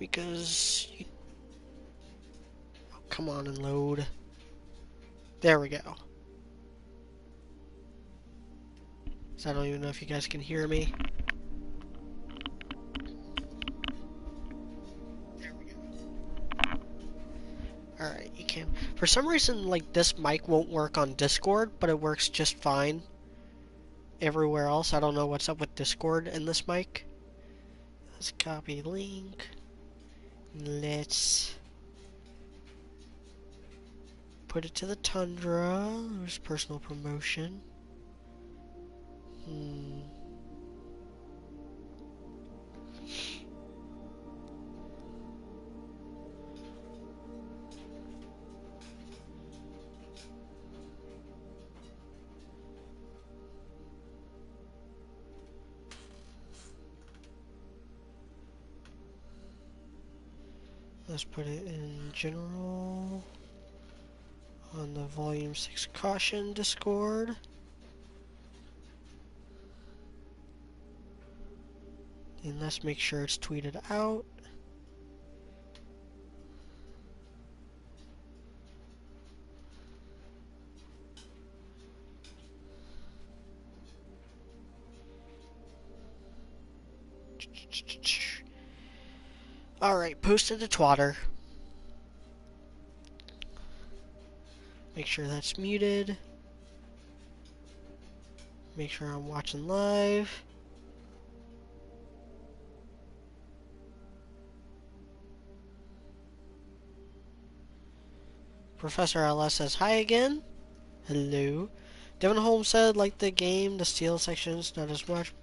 because... Oh, come on and load. There we go. So I don't even know if you guys can hear me. There we go. Alright, you can. For some reason, like, this mic won't work on Discord, but it works just fine everywhere else. I don't know what's up with Discord and this mic. Let's copy link. Let's put it to the Tundra. There's personal promotion. Let's put it in general on the Volume 6 Caution Discord. And let's make sure it's tweeted out. Alright, posted to Twitter. Make sure that's muted. Make sure I'm watching live. Professor LS says hi again. Hello. Devin Holmes said, like the game, the steel sections, not as much.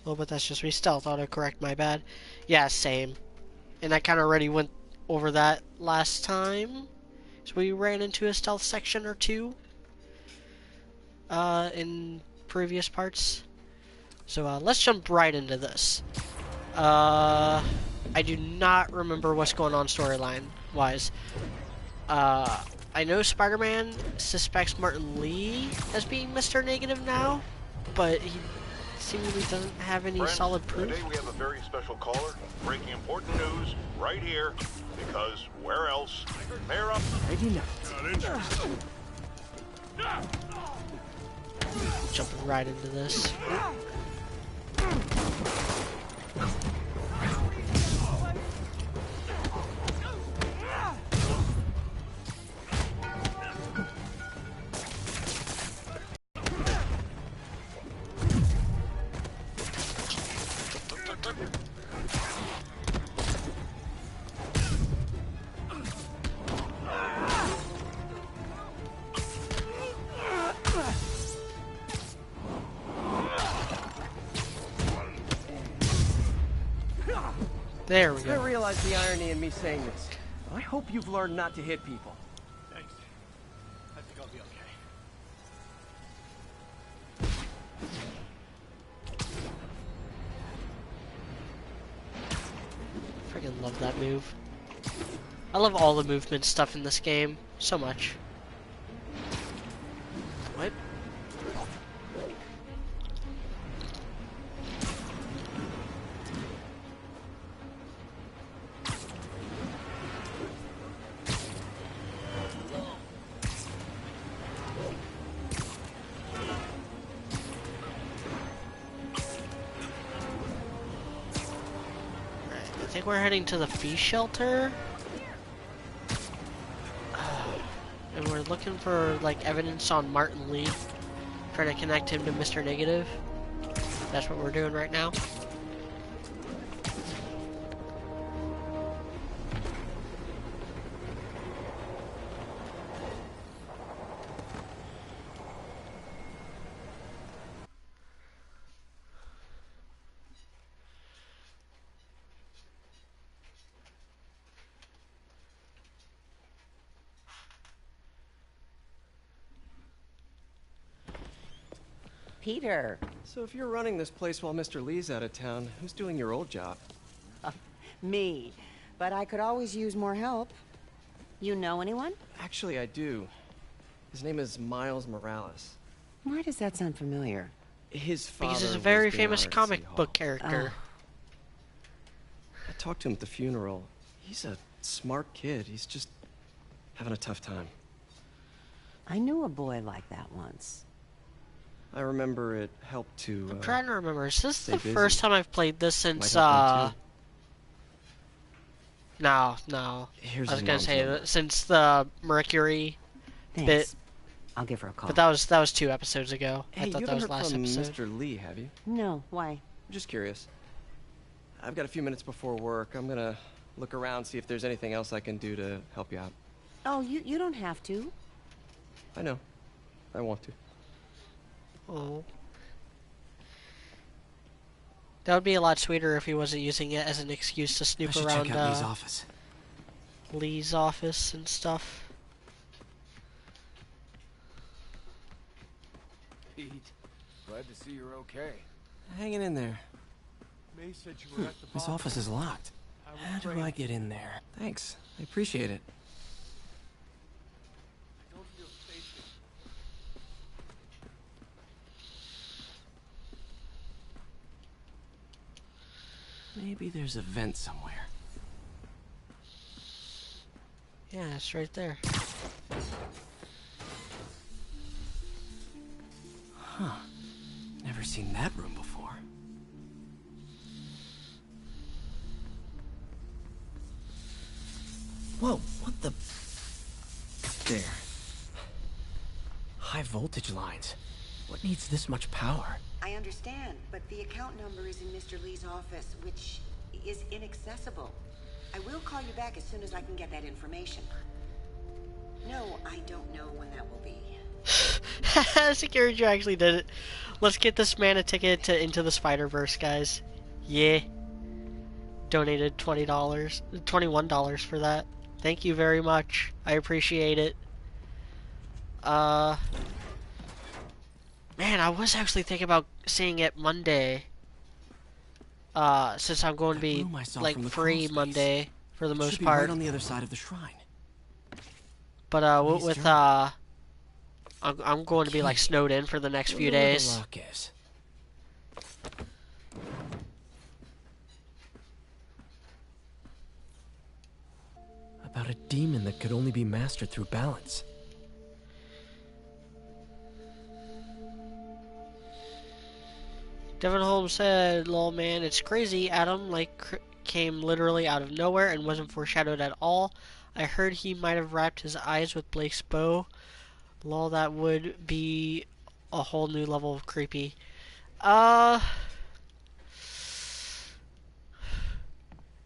Oh, but that's just me. Stealth autocorrect, my bad. Yeah, same. And I kind of already went over that last time. So we ran into a stealth section or two in previous parts. So let's jump right into this. I do not remember what's going on storyline-wise. I know Spider-Man suspects Martin Lee as being Mr. Negative now, but he seemingly doesn't have any solid proof. Today we have a very special caller breaking important news right here, because where else? Pair up. Jumping right into this. There we go. I realize the irony in me saying this. I hope you've learned not to hit people. Thanks. I think I'll be okay. Freaking love that move. I love all the movement stuff in this game so much. What? I think we're heading to the fee shelter. And we're looking for, like, evidence on Martin Lee. Trying to connect him to Mr. Negative. That's what we're doing right now. Peter. So if you're running this place while Mr. Lee's out of town, who's doing your old job? Me. But I could always use more help. You know anyone? Actually, I do. His name is Miles Morales. Why does that sound familiar? His father Because he's a was very the famous owner at comic City Hall. book character. At talked to him at the funeral. He's a smart kid. He's just having a tough time. I knew a boy like that once. I remember it helped to, I'm trying to remember. Is this stay the busy. first time I've played this Might since, help them, too. No. Here's I was his gonna mom's say, number. since the Mercury Thanks. bit, I'll give her a call. but that was 2 episodes ago. Hey, I you thought that haven't was heard last from episode. Mr. Lee, have you? No, why? I'm just curious. I've got a few minutes before work. I'm gonna look around, see if there's anything else I can do to help you out. Oh, you don't have to. I know. I want to. Oh. That would be a lot sweeter if he wasn't using it as an excuse to I snoop should around check out Lee's office. Lee's office and stuff. Pete, glad to see you're okay. Hanging in there. May said you were at the This bar. office is locked. I was How do afraid. I get in there? Thanks. I appreciate it. I don't feel safe here. Maybe there's a vent somewhere. Yeah, it's right there. Huh. Never seen that room before. Whoa, what the... There. High voltage lines. What needs this much power? I understand, but the account number is in Mr. Lee's office, which is inaccessible. I will call you back as soon as I can get that information. No, I don't know when that will be. Security actually did it. Let's get this man a ticket to Into the Spider-Verse, guys. Yeah. Donated $20, $21 for that. Thank you very much. I appreciate it. Man, I was actually thinking about seeing it Monday. Since I'm going to be blew myself like from the free crawl space. Monday for the most Should be part. right on the other side of the shrine. But Nice with job. I'm going to be like snowed in for the next few Wonder where days. the lock is. About a demon that could only be mastered through balance. Devin Holmes said, "Lol, man, it's crazy. Adam came literally out of nowhere and wasn't foreshadowed at all. I heard he might have wrapped his eyes with Blake's bow. Lol, that would be a whole new level of creepy."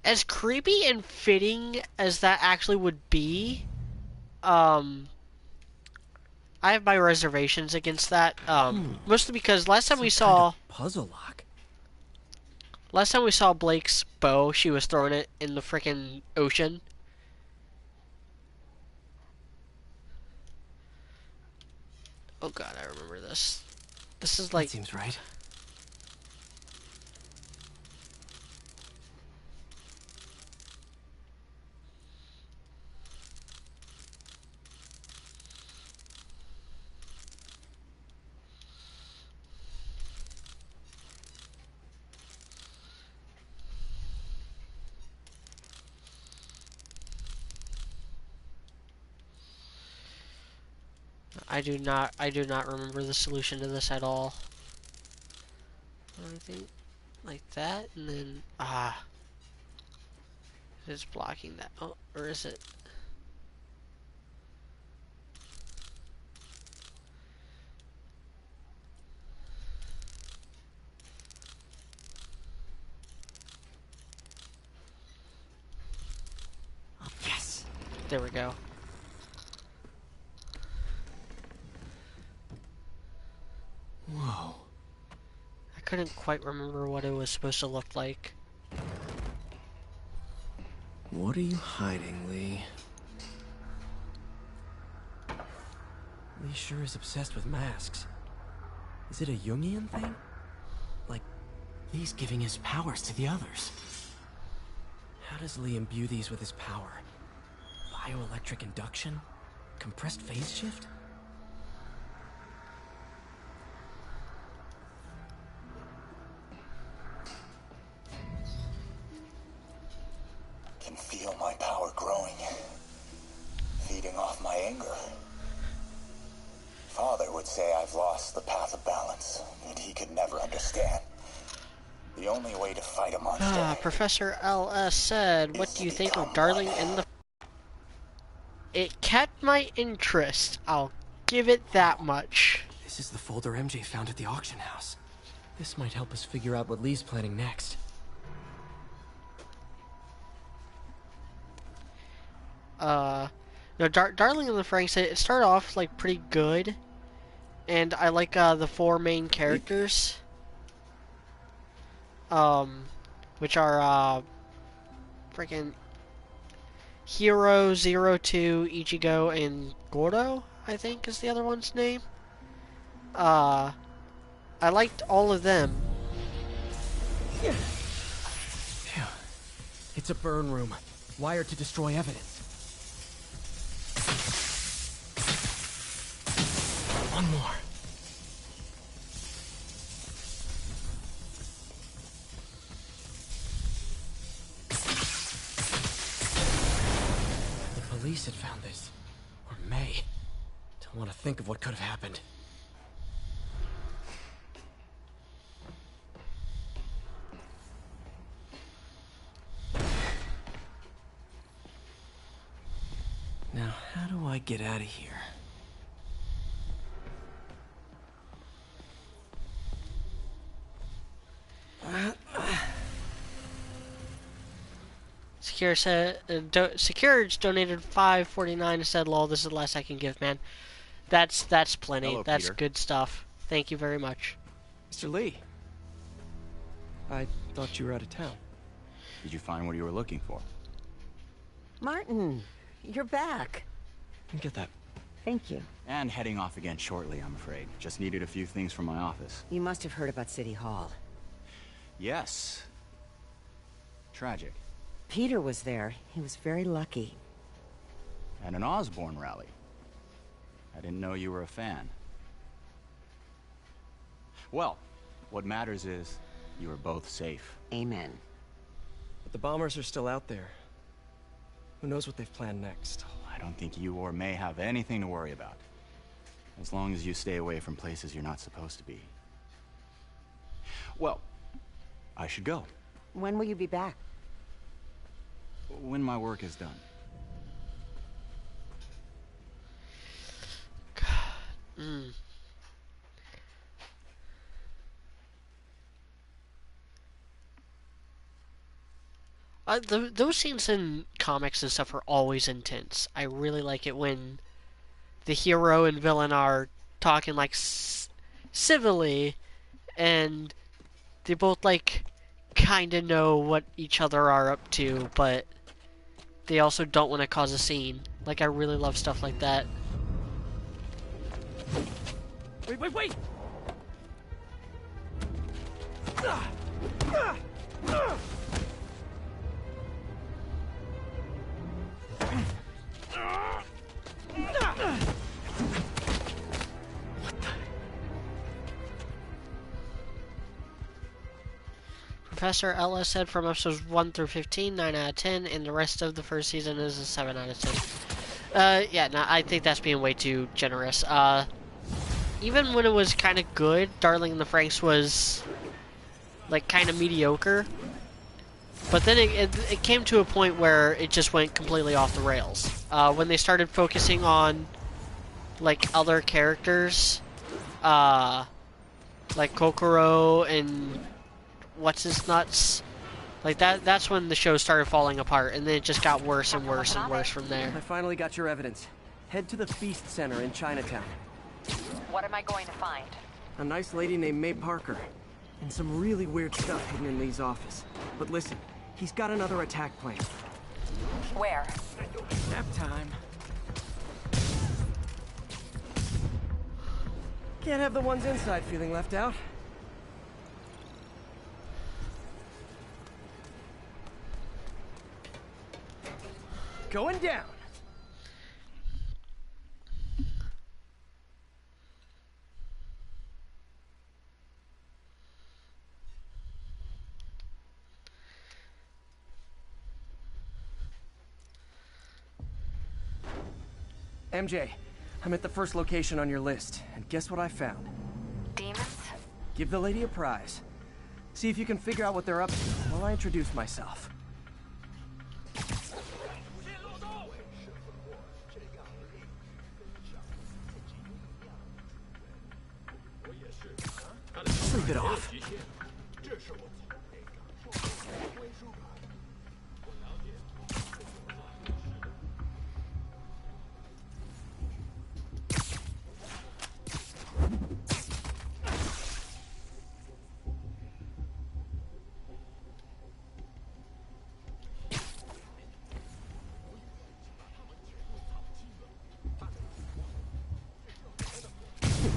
As creepy and fitting as that actually would be, I have my reservations against that. Mostly because last time we saw. Puzzle lock. Last time we saw Blake's bow, she was throwing it in the frickin' ocean. Oh god, I remember this. This is like... That seems right. I do not remember the solution to this at all. I think like that, and then it's blocking that. Oh, or is it? Yes. There we go. Whoa. I couldn't quite remember what it was supposed to look like. What are you hiding, Lee? Lee sure is obsessed with masks. Is it a Jungian thing? Like, Lee's giving his powers to the others. How does Lee imbue these with his power? Bioelectric induction? Compressed phase shift? feel my power growing, feeding off my anger. Father would say I've lost the path of balance, that he could never understand. The only way to fight a monster. Professor LS said, what do you think of Darling in the... It kept my interest. I'll give it that much. This is the folder MJ found at the auction house. This might help us figure out what Lee's planning next. No, Darling in the Franxx, it started off, like, pretty good. And I like, the four main characters. Which are, freaking Hero, Zero Two, Ichigo, and Gordo, I think is the other one's name. I liked all of them. Phew. It's a burn room, wired to destroy evidence. One more. The police had found this. Or may. Don't want to think of what could have happened. Now, how do I get out of here? Secure's donated $5.49 and said, "Lol, this is the last I can give, man." That's plenty. Hello, that's Peter. good stuff. Thank you very much. Mr. Lee. I thought you were out of town. Did you find what you were looking for? Martin, you're back. Get that. Thank you. And heading off again shortly, I'm afraid. Just needed a few things from my office. You must have heard about City Hall. Yes. Tragic. Peter was there. He was very lucky. And an Osborne rally. I didn't know you were a fan. Well, what matters is you are both safe. Amen. But the bombers are still out there. Who knows what they've planned next? I don't think you or May have anything to worry about. As long as you stay away from places you're not supposed to be. Well, I should go. When will you be back? When my work is done. Those scenes in comics and stuff are always intense. I really like it when the hero and villain are talking like civilly, and they both like kind of know what each other are up to, but they also don't want to cause a scene. Like, I really love stuff like that. Wait! Professor Ellis said from episodes 1 through 15, 9 out of 10, and the rest of the first season is a 7 out of 10. Yeah, no, I think that's being way too generous. Even when it was kind of good, Darling in the Franxx was, like, kind of mediocre. But then it came to a point where it just went completely off the rails. When they started focusing on, like, other characters, like Kokoro and what's-his-nuts, like, that's when the show started falling apart, and then it just got worse and worse and worse from there. I finally got your evidence. Head to the Feast Center in Chinatown. What am I going to find? A nice lady named May Parker. And some really weird stuff hidden in Lee's office. But listen, he's got another attack plan. Where? Nap time. Can't have the ones inside feeling left out. Going down. MJ, I'm at the first location on your list, and guess what I found? Demons? Give the lady a prize. See if you can figure out what they're up to while I introduce myself. Sleep it off.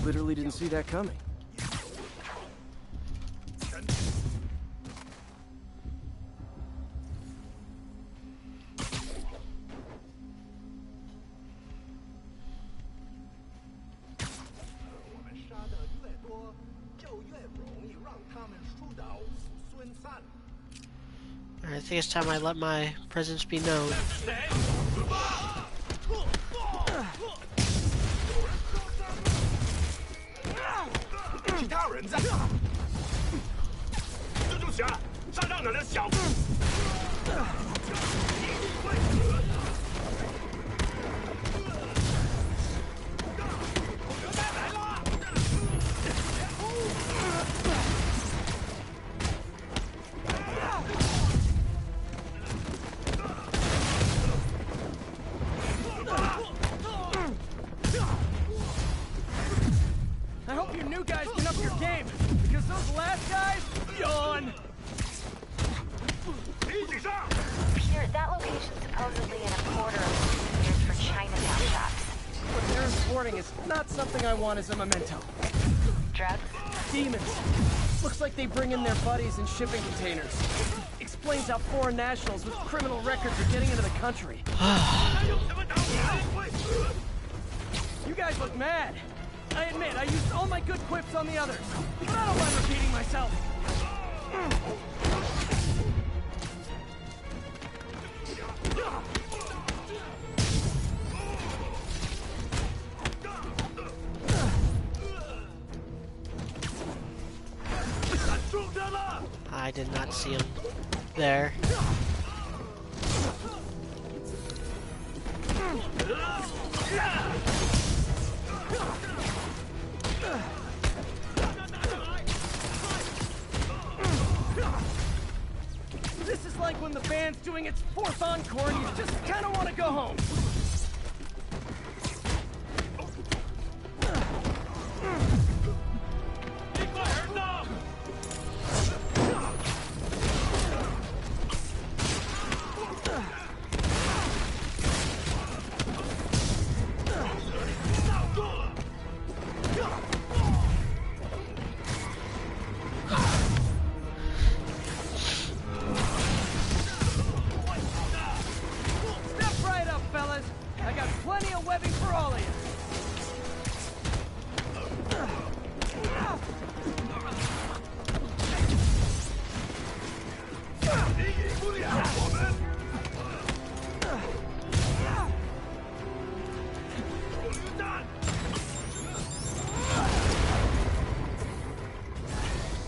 Literally didn't see that coming. Alright, I think it's time I let my presence be known. 其他人在。蜘蛛侠，杀让哪的小。来了！ I hope you new guys can up your game, because those last guys, yawn. Peter, that location's supposedly an importer of souvenirs for Chinatown shops. What they're importing is not something I want as a memento. Drugs? Demons. Looks like they bring in their buddies in shipping containers. Explains how foreign nationals with criminal records are getting into the country. You guys look mad. I admit, I used all my good quips on the others, but I don't mind repeating myself. I did not see him there. This is like when the band's doing its fourth encore and you just kind of want to go home.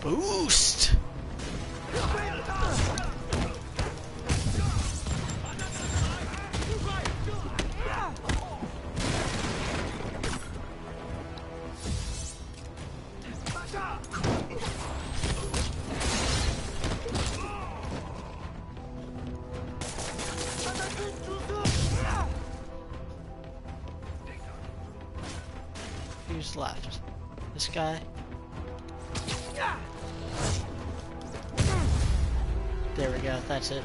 Boost! Who's left? This guy? There we go, that's it.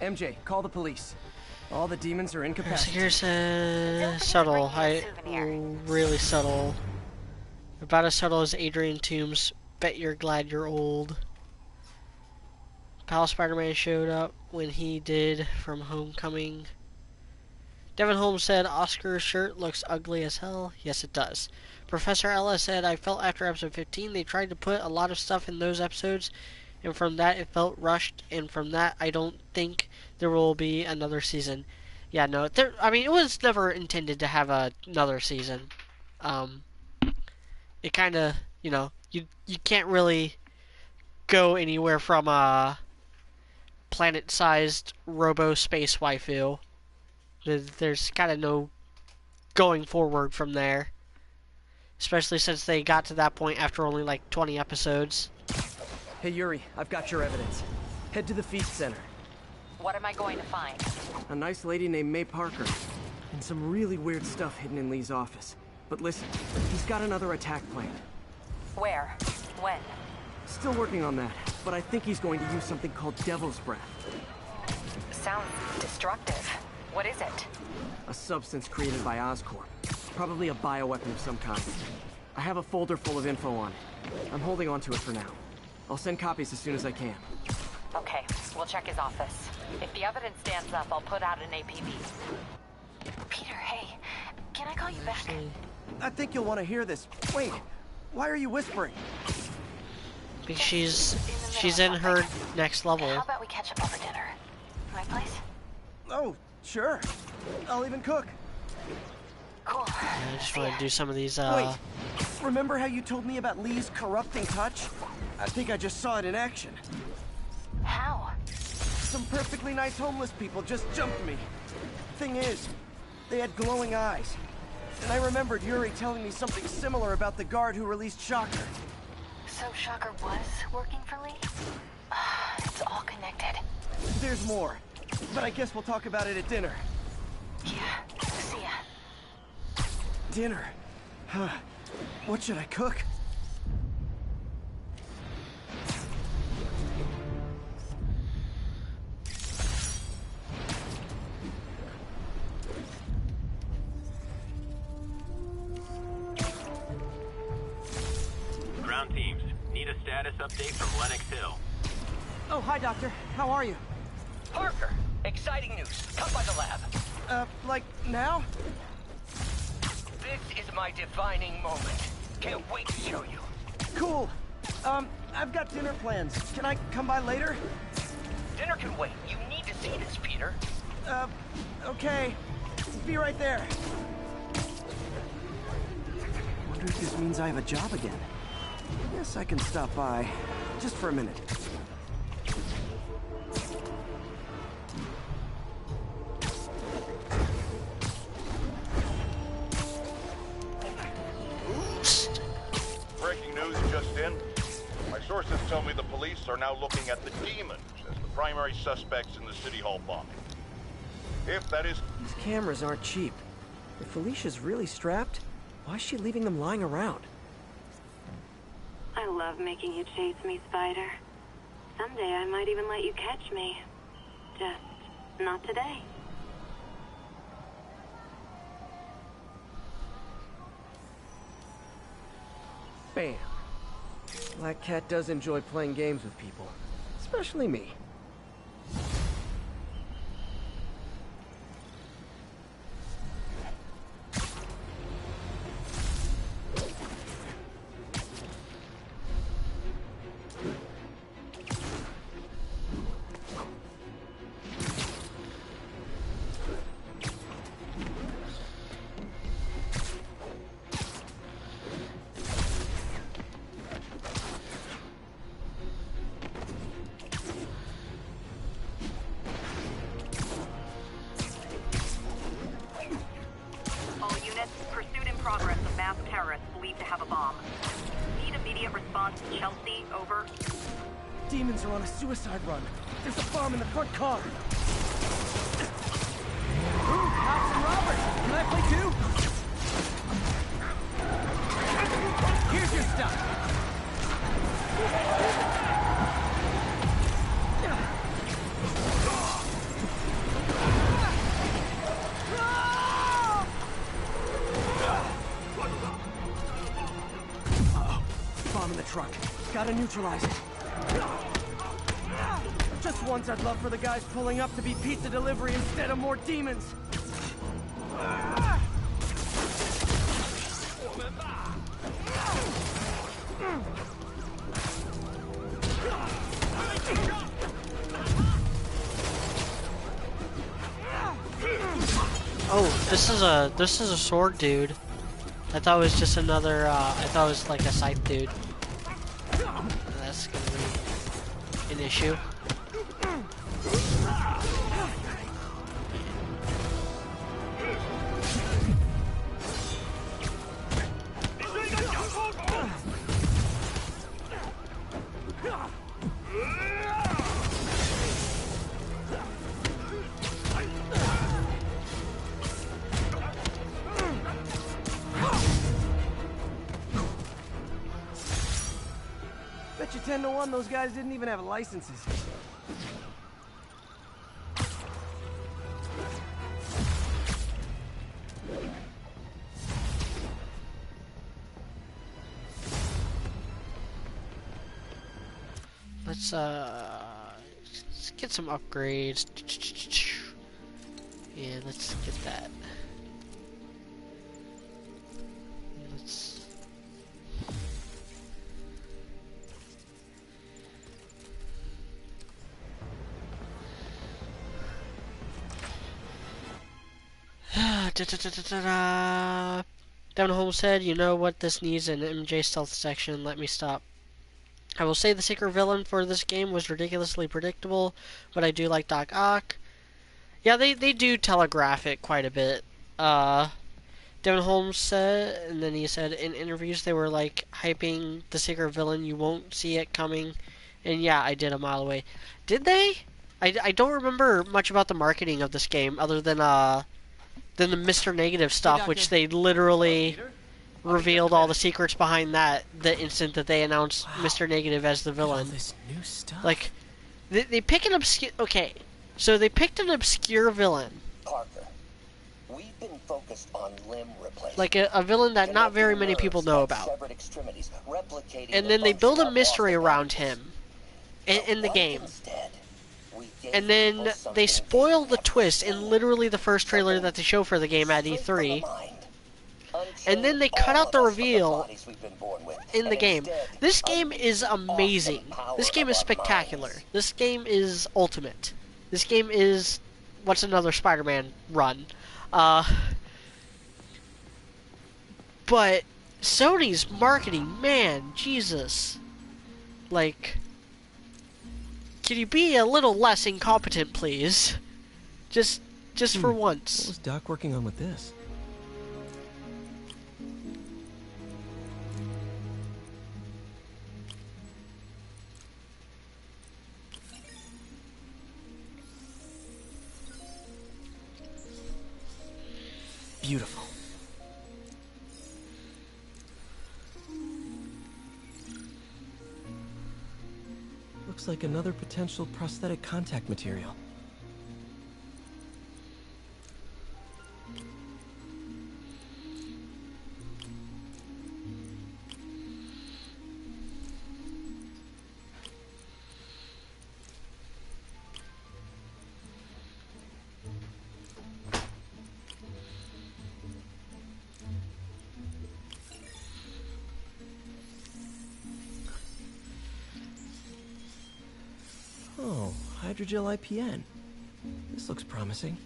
MJ, call the police. All the demons are incapacitated. Here's a subtle, really subtle. About as subtle as Adrian Toombs. Bet you're glad you're old. Pal Spider-Man showed up when he did from Homecoming. Devin Holmes said, Oscar's shirt looks ugly as hell. Yes, it does. Professor Ella said, I felt after episode 15 they tried to put a lot of stuff in those episodes and from that it felt rushed, and from that I don't think there will be another season. Yeah, no, I mean, it was never intended to have another season. It kind of, you can't really go anywhere from a planet-sized robo-space waifu. There's kind of no going forward from there. Especially since they got to that point after only like 20 episodes. Hey Yuri, I've got your evidence. Head to the feast center. What am I going to find? A nice lady named May Parker. And some really weird stuff hidden in Lee's office. But listen, he's got another attack planned. Where? When? Still working on that, but I think he's going to use something called Devil's Breath. Sounds destructive. What is it? A substance created by Oscorp. Probably a bioweapon of some kind. I have a folder full of info on it. I'm holding on to it for now. I'll send copies as soon as I can. Okay, we'll check his office. If the evidence stands up, I'll put out an APB. Peter, hey, can I call you back? I think you'll want to hear this. Wait, why are you whispering? Because she's in her next level. How about we catch up over dinner? My place? Oh, sure. I'll even cook. Cool. I just want to do some of these, Wait, remember how you told me about Lee's corrupting touch? I think I just saw it in action. How? Some perfectly nice homeless people just jumped me. Thing is, they had glowing eyes. And I remembered Yuri telling me something similar about the guard who released Shocker. So Shocker was working for Lee? It's all connected. There's more, but I guess we'll talk about it at dinner. Yeah, see ya. Dinner? Huh. What should I cook? Ground teams, need a status update from Lenox Hill. Oh, hi, Doctor. How are you? Parker, exciting news. Come by the lab. Like now? This is my defining moment. Can't wait to show you. Cool. I've got dinner plans. Can I come by later? Dinner can wait. You need to see this, Peter. Okay. Be right there. Wonder if this means I have a job again. Guess I can stop by. Just for a minute. Breaking news just in. My sources tell me the police are now looking at the demons as the primary suspects in the City Hall bombing. If that is... These cameras aren't cheap. If Felicia's really strapped, why is she leaving them lying around? I love making you chase me, Spider. Someday I might even let you catch me. Just not today. Bam. Black Cat does enjoy playing games with people. Especially me. Demons are on a suicide run. There's a bomb in the front car. Ooh, cops and robbers. Can I play too? Here's your stuff. Bomb in the truck. Gotta neutralize it. Just once I'd love for the guys pulling up to be pizza delivery instead of more demons. Oh, this is a sword dude. I thought it was just another. I thought it was like a scythe dude. That's gonna be an issue. Bet you 10 to 1 those guys didn't even have licenses. Let's get some upgrades. Yeah, let's get that. Let's. Down Holmes said, "You know what this needs? An MJ stealth section. Let me stop." I will say the secret villain for this game was ridiculously predictable, but I do like Doc Ock. Yeah, they do telegraph it quite a bit. Devin Holmes said, and then he said, in interviews they were like hyping the secret villain, you won't see it coming. And yeah, I did a mile away. Did they? I don't remember much about the marketing of this game, other than the Mr. Negative stuff, which they literally revealed all the secrets behind that the instant that they announced Mr. Negative as the villain. This new stuff. Like, they pick an obscure... Okay, so they picked an obscure villain. Parker, we've been focused on limb replacement. Like a villain that not very many people know about. And then they build a mystery around him in the game. And then they spoil the twist in literally the first trailer that they show for the game at E3. And then they cut out the reveal in the game. This game is amazing. This game is spectacular. This game is ultimate. This game is... What's another Spider-Man run? But Sony's marketing, man, Jesus. Like... Can you be a little less incompetent, please? Just for once. What was Doc working on with this? Beautiful. Looks like another potential prosthetic contact material. Oh, hydrogel IPN. This looks promising.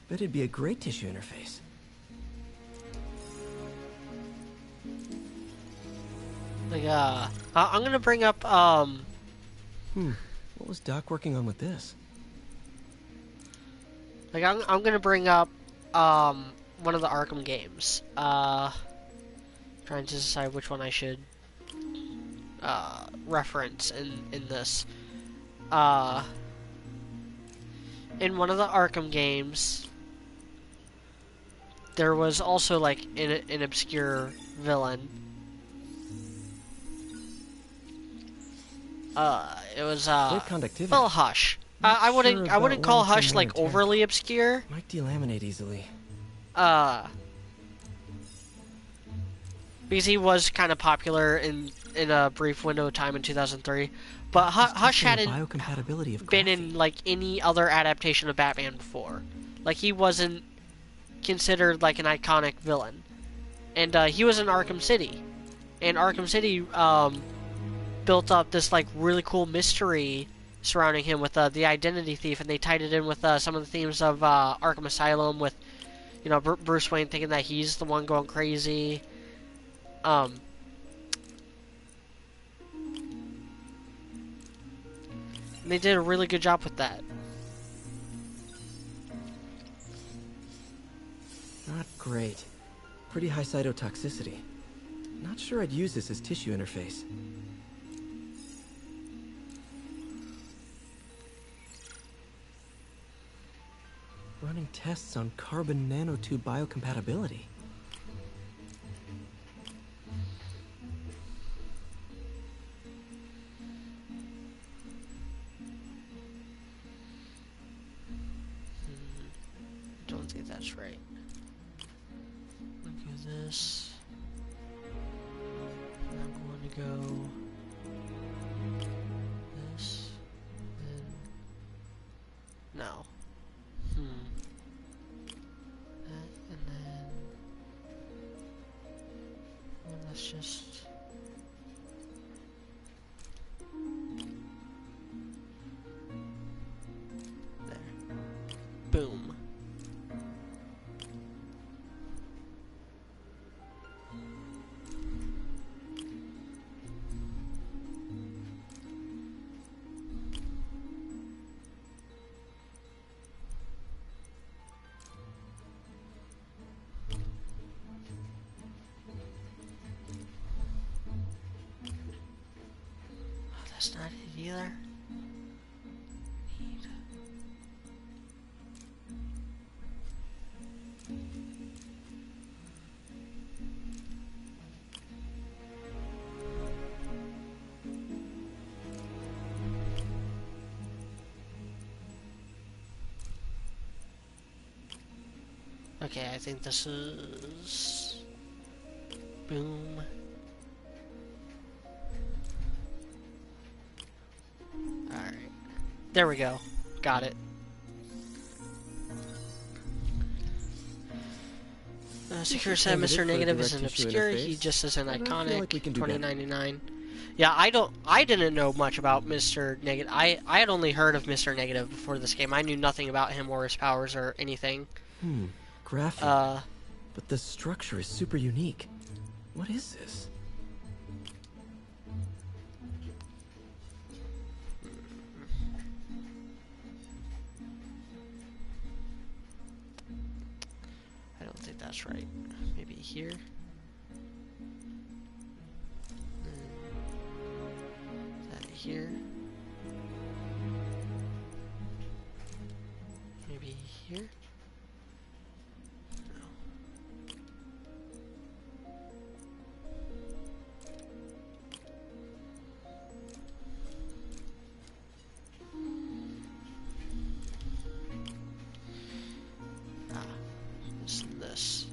Bet it'd be a great tissue interface. Like, I'm gonna bring up, What was Doc working on with this? Like, I'm gonna bring up, one of the Arkham games. Trying to decide which one I should, reference in this. In one of the Arkham games, there was also, like, an obscure villain. It was, well, Hush. I wouldn't call Hush, like, overly obscure. Might delaminate easily. Because he was kind of popular in a brief window of time in 2003. But Hush hadn't been in, like, any other adaptation of Batman before. Like, he wasn't considered, like, an iconic villain. And, he was in Arkham City. And Arkham City, built up this, like, really cool mystery surrounding him with, the Identity Thief. And they tied it in with, some of the themes of, Arkham Asylum with You know, Bruce Wayne thinking that he's the one going crazy. And they did a really good job with that. Not great. Pretty high cytotoxicity. Not sure I'd use this as tissue interface. Running tests on carbon nanotube biocompatibility. Don't think that's right. Look at this. I'm going to go this, then no. That, and then well, let's just there. Boom. That's not it either. Okay, I think this is boom. Alright. There we go. Got it. Secure said Mr. Negative isn't obscure, he just isn't iconic. 2099. Yeah, I didn't know much about Mr. Negative. I had only heard of Mr. Negative before this game. I knew nothing about him or his powers or anything. Graphene. But the structure is super unique. What is this? I don't think that's right. Maybe here. That here. Maybe here. This.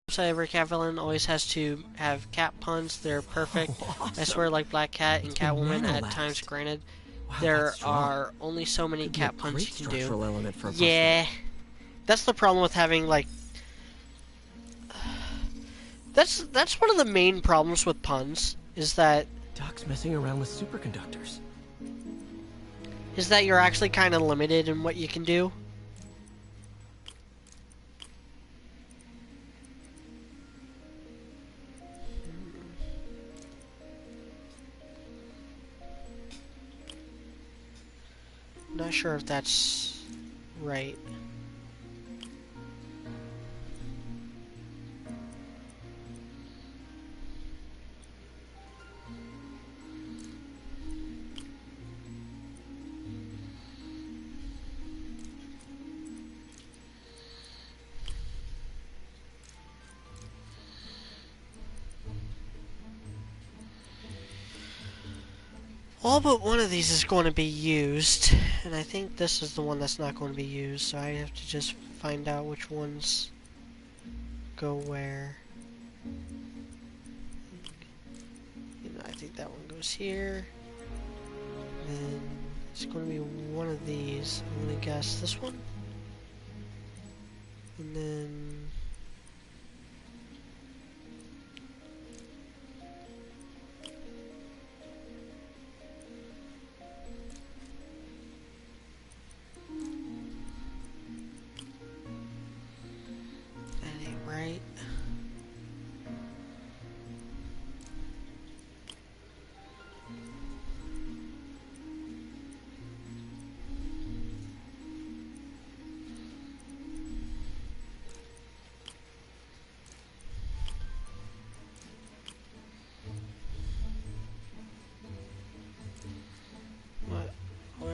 So every cat villain always has to have cat puns. They're perfect. Awesome. I swear, like Black Cat and Catwoman at times. Granted, wow, there are only so many cat puns you can do. Element for a yeah, that's the problem with having like. That's one of the main problems with puns, is that Doc's messing around with superconductors. Is that you're actually kind of limited in what you can do. Not sure if that's right. All but one of these is going to be used, and I think this is the one that's not going to be used, so I have to just find out which ones go where. You know, I think that one goes here. Then it's going to be one of these. I'm going to guess this one. And then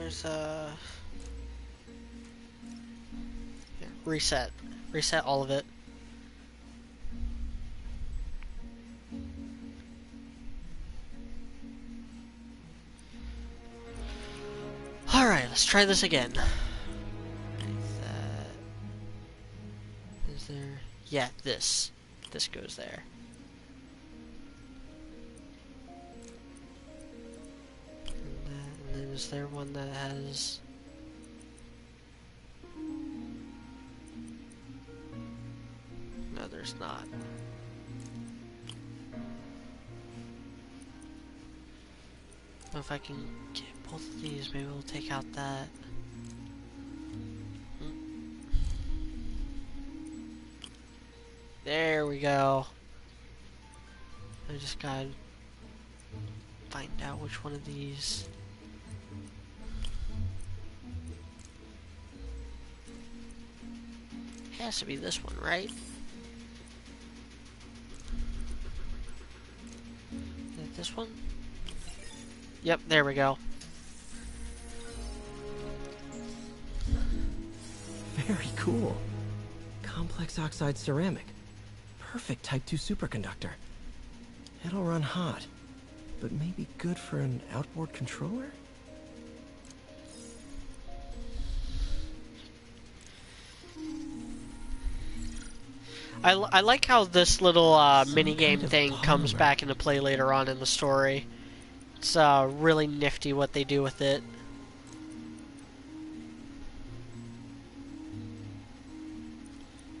There's yeah, reset. Reset all of it. Alright, let's try this again. Is there... Yeah, this. This goes there. And then is there one that has... No, there's not. If I can get both of these, maybe we'll take out that. There we go. I just gotta find out which one of these. It has to be this one, right? Is it this one? Yep, there we go. Very cool. Complex oxide ceramic. Perfect Type 2 superconductor. It'll run hot, but maybe good for an outboard controller? I like how this little mini-game thing comes back into play later on in the story. It's really nifty what they do with it.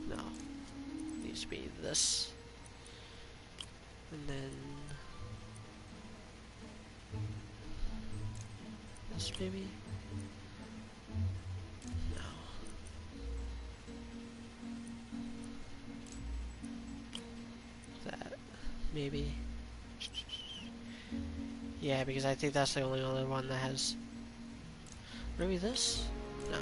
No. It needs to be this. And then... this maybe? No. That. Maybe. Yeah, because I think that's the only other one that has... Maybe this? No.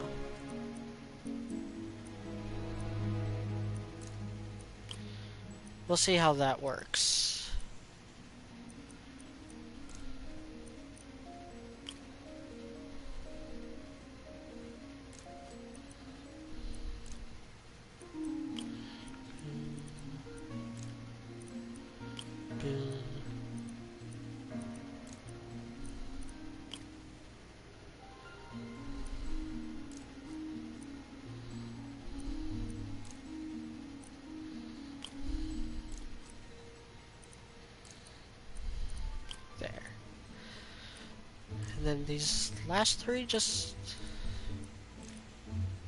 We'll see how that works. There. And then these last three just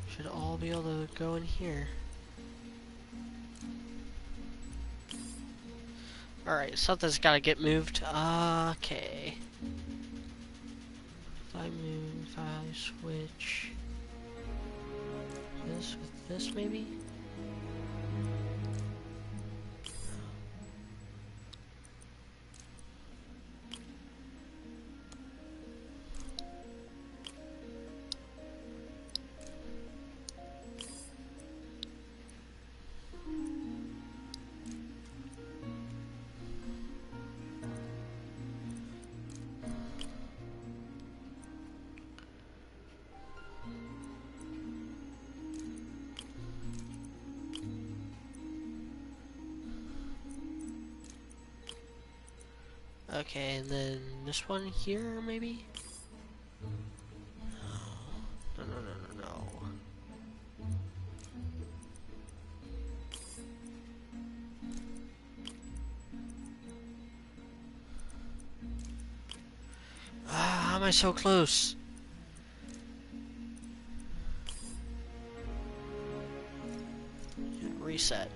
should all be able to go in here. Alright, something's gotta get moved. Okay. If I move, if I switch this with this maybe? Okay, and then this one here, maybe? No, no, no, no, no. Ah, how am I so close? Reset.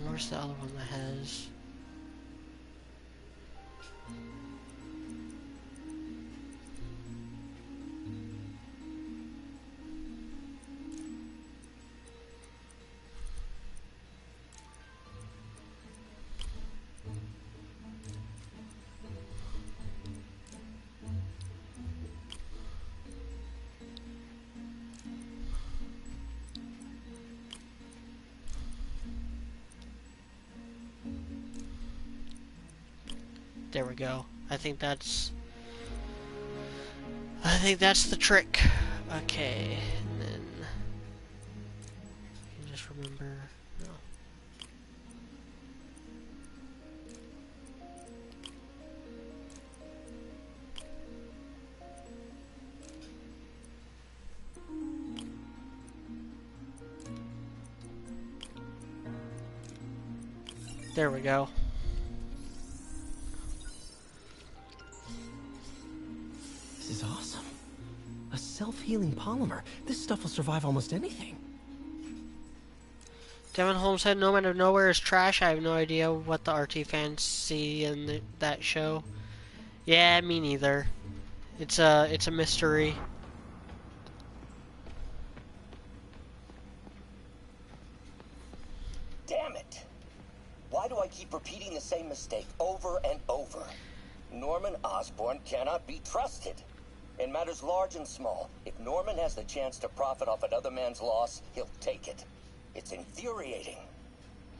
Where's the other one that has... There we go. I think that's the trick. Okay, and then you just remember. No. There we go. This is awesome. A self-healing polymer. This stuff will survive almost anything. Devin Holmes said No Man of Nowhere is trash. I have no idea what the RT fans see in that show. Yeah, me neither. It's a mystery. Damn it! Why do I keep repeating the same mistake over and over? Norman Osborn cannot be trusted. In matters large and small, if Norman has the chance to profit off another man's loss, he'll take it. It's infuriating.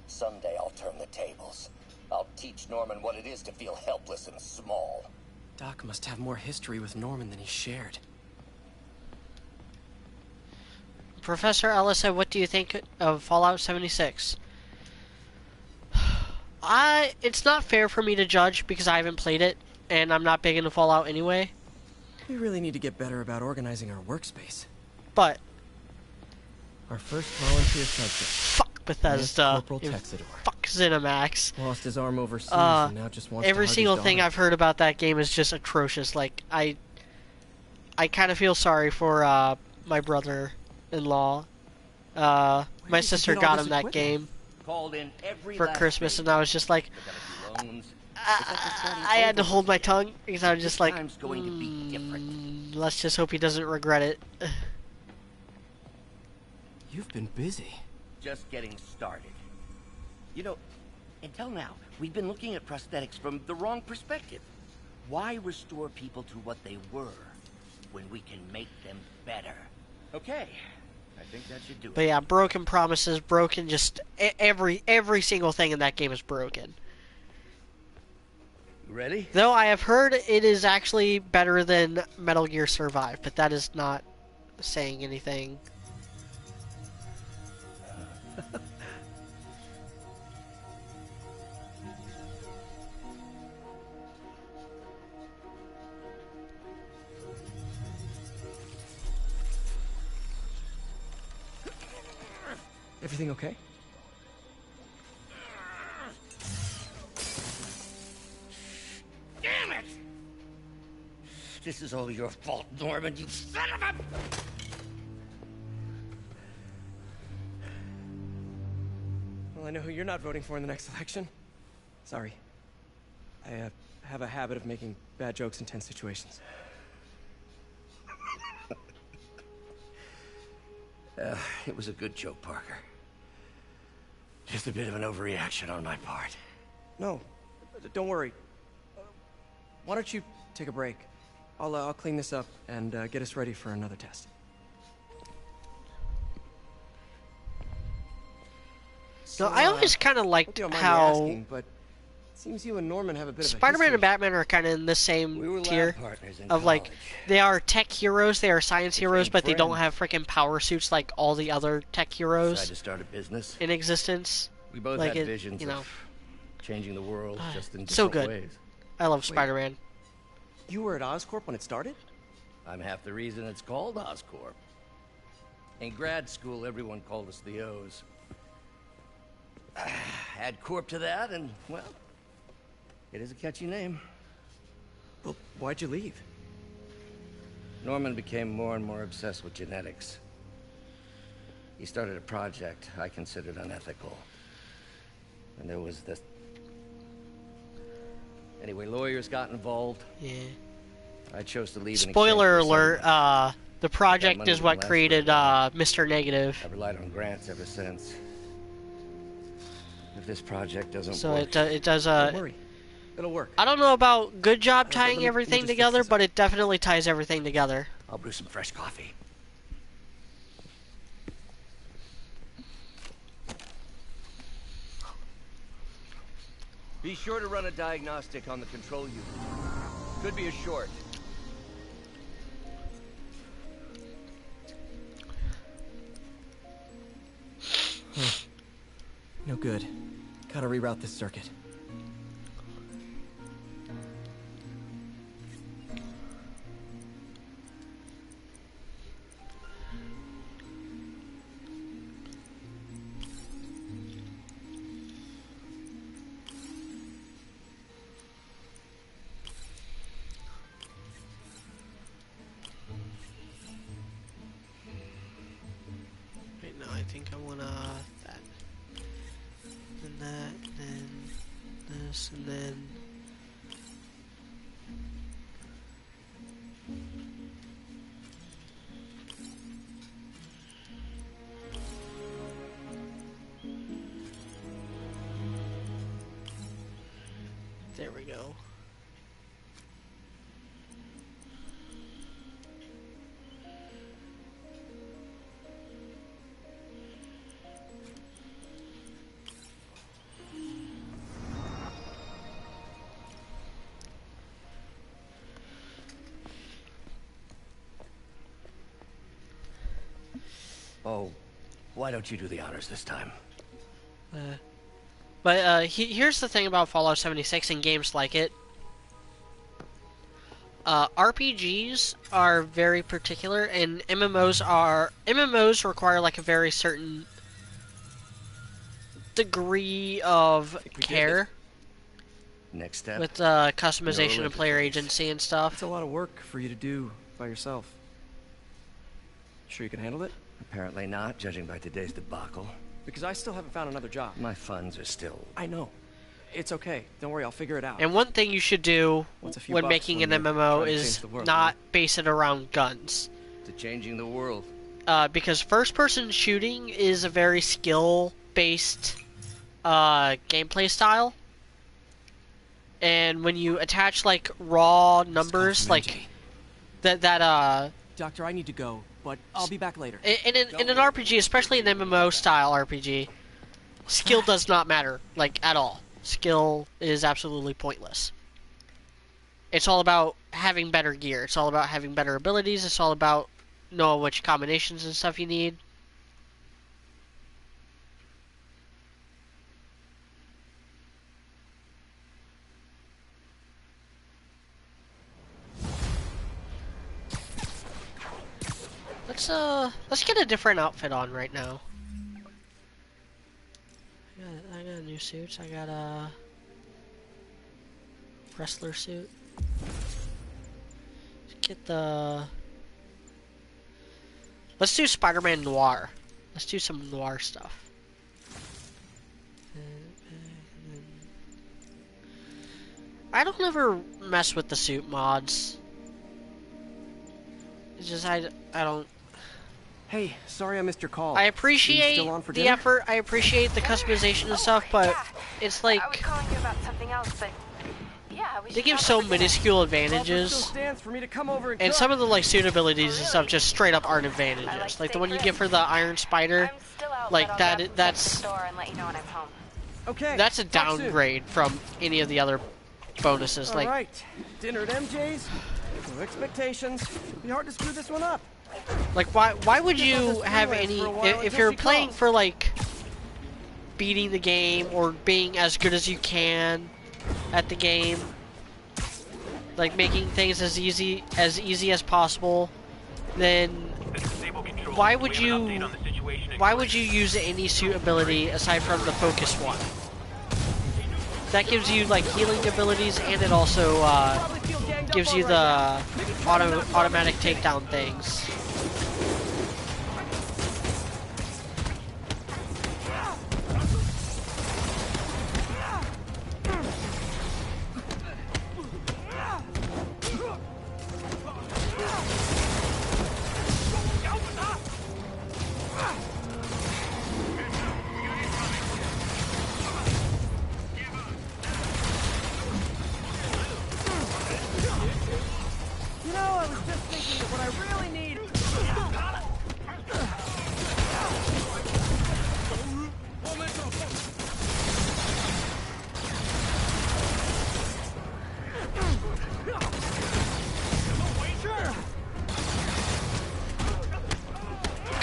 Someday I'll turn the tables. I'll teach Norman what it is to feel helpless and small. Doc must have more history with Norman than he shared. Professor Ellis said, what do you think of Fallout 76? It's not fair for me to judge because I haven't played it, and I'm not big into Fallout anyway. We really need to get better about organizing our workspace. But our first volunteer subject. Fuck Bethesda. Fuck ZeniMax. Lost his arm overseas and now just wants every to hug single his thing daughter. I've heard about that game is just atrocious. Like I kind of feel sorry for my brother-in-law. My sister got him that game for Christmas, and I was just like, I had to hold my tongue because I was just like, let's just hope he doesn't regret it. You've been busy. Just getting started. You know, until now, we've been looking at prosthetics from the wrong perspective. Why restore people to what they were when we can make them better? Okay, I think that should do it. But yeah, broken promises, broken just every single thing in that game is broken. You ready? Though I have heard it is actually better than Metal Gear Survive, but that is not saying anything. Everything okay? Damn it! This is all your fault, Norman, you son of a... Well, I know who you're not voting for in the next election. Sorry. I have a habit of making bad jokes in tense situations. It was a good joke, Parker. Just a bit of an overreaction on my part. No, don't worry. Why don't you take a break? I'll clean this up and get us ready for another test. No, I always kind of liked how asking, but seems you and Norman have a bit of Spider-Man and Batman are kind of in the same tier of like they are tech heroes, they are science heroes, but they don't have freaking power suits like all the other tech heroes Decided to start a business in existence. We both like had visions, you know, of changing the world just in different so good. ways. I love Spider-Man. You were at Oscorp when it started? I'm half the reason it's called Oscorp. In grad school, everyone called us the O's. Add Corp to that, and well, it is a catchy name. Well, why'd you leave? Norman became more and more obsessed with genetics. He started a project I considered unethical. And there was this... Anyway, lawyers got involved. Yeah. I chose to leave. Spoiler alert, the project is what created Mr. Negative. I've relied on grants ever since. If this project doesn't So work... it does Don't worry. It'll work. I don't know about good job tying let me everything just together, fix this but it definitely ties everything together. I'll brew some fresh coffee. Be sure to run a diagnostic on the control unit. Could be a short. No good. Gotta reroute this circuit. Wait, no, I think I wanna that. And that, and then this, and then there we go. Oh, why don't you do the honors this time? Here's the thing about Fallout 76 and games like it. RPGs are very particular, and MMOs require like a very certain degree of care Next step. with customization and player agency and stuff. It's a lot of work for you to do by yourself. Sure you can handle it? Apparently not, judging by today's debacle. Because I still haven't found another job. My funds are still... I know. It's okay. Don't worry, I'll figure it out. And one thing you should do when making an MMO is not base it around guns. To changing the world. Because first-person shooting is a very skill-based gameplay style. And when you attach like raw numbers, like Doctor, I need to go, but I'll be back later. In an RPG, especially an MMO style RPG, skill does not matter, like, at all. Skill is absolutely pointless. It's all about having better gear. It's all about having better abilities. It's all about knowing which combinations and stuff you need. Let's get a different outfit on right now. I got new suits. I got a wrestler suit. Let's do Spider-Man Noir. Let's do some noir stuff. I don't ever mess with the suit mods. It's just I don't. Hey, sorry I missed your call. I appreciate the effort. I appreciate the customization and stuff, but it's like I was calling you about something else, but yeah, they give so minuscule advantages, and some of the like suit abilities and stuff just straight up aren't advantages. Like the one you get for the Iron Spider, like that's a downgrade from any of the other bonuses. Like, Alright, dinner at MJ's. No expectations. Be hard to screw this one up. like why would you have any if you're playing for like beating the game or being as good as you can at the game, like making things as easy as possible, then why would you use any suit ability aside from the focus one? That gives you like healing abilities, and it also gives you the automatic takedown things. You know, I was just thinking that what I really need...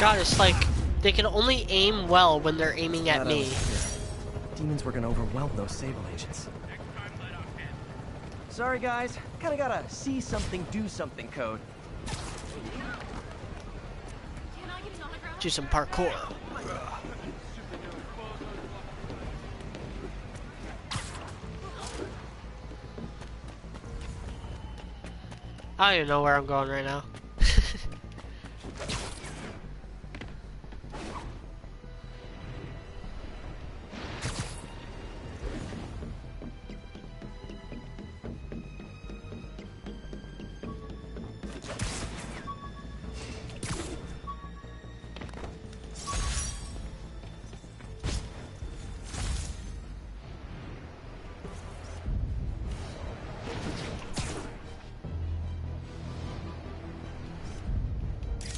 god, it's like they can only aim well when they're aiming at me. Demons were gonna overwhelm those Sable agents. Sorry guys, kinda gotta see something, do something code. Do some parkour. I don't even know where I'm going right now.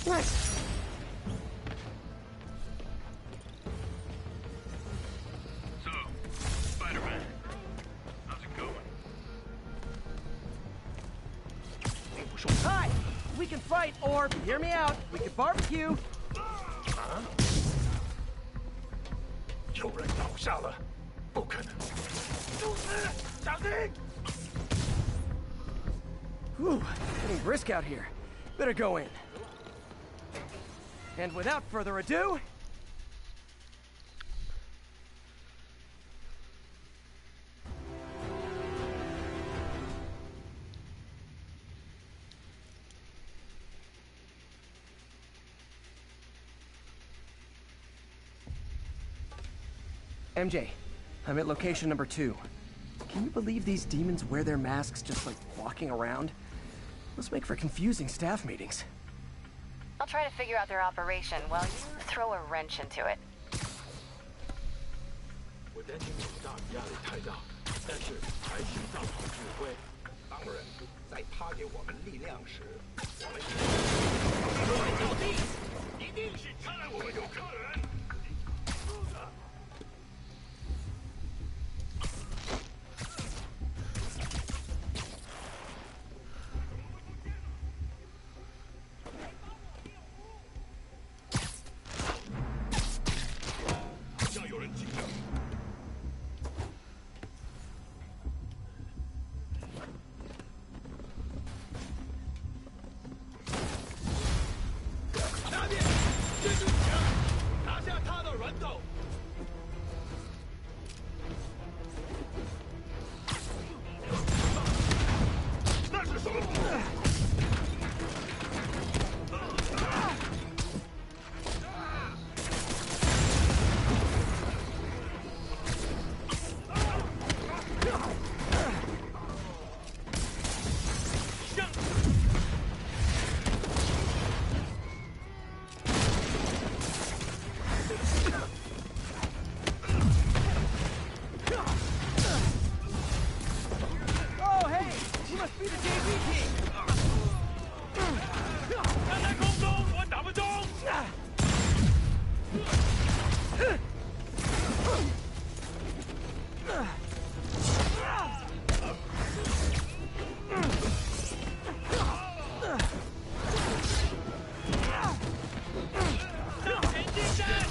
Nice. So, Spider-Man, how's it going? Hi! We can fight, or, hear me out, we can barbecue. 有人倒下了，不可能！小心！ Whew, getting brisk out here. Better go in. And without further ado... MJ, I'm at location number 2. Can you believe these demons wear their masks just like walking around? Must make for confusing staff meetings. I'll try to figure out their operation while you throw a wrench into it. 我担心老大压力太大，但是还是大好指挥。当然，在他给我们力量时，我们到底一定是看来我们有客人。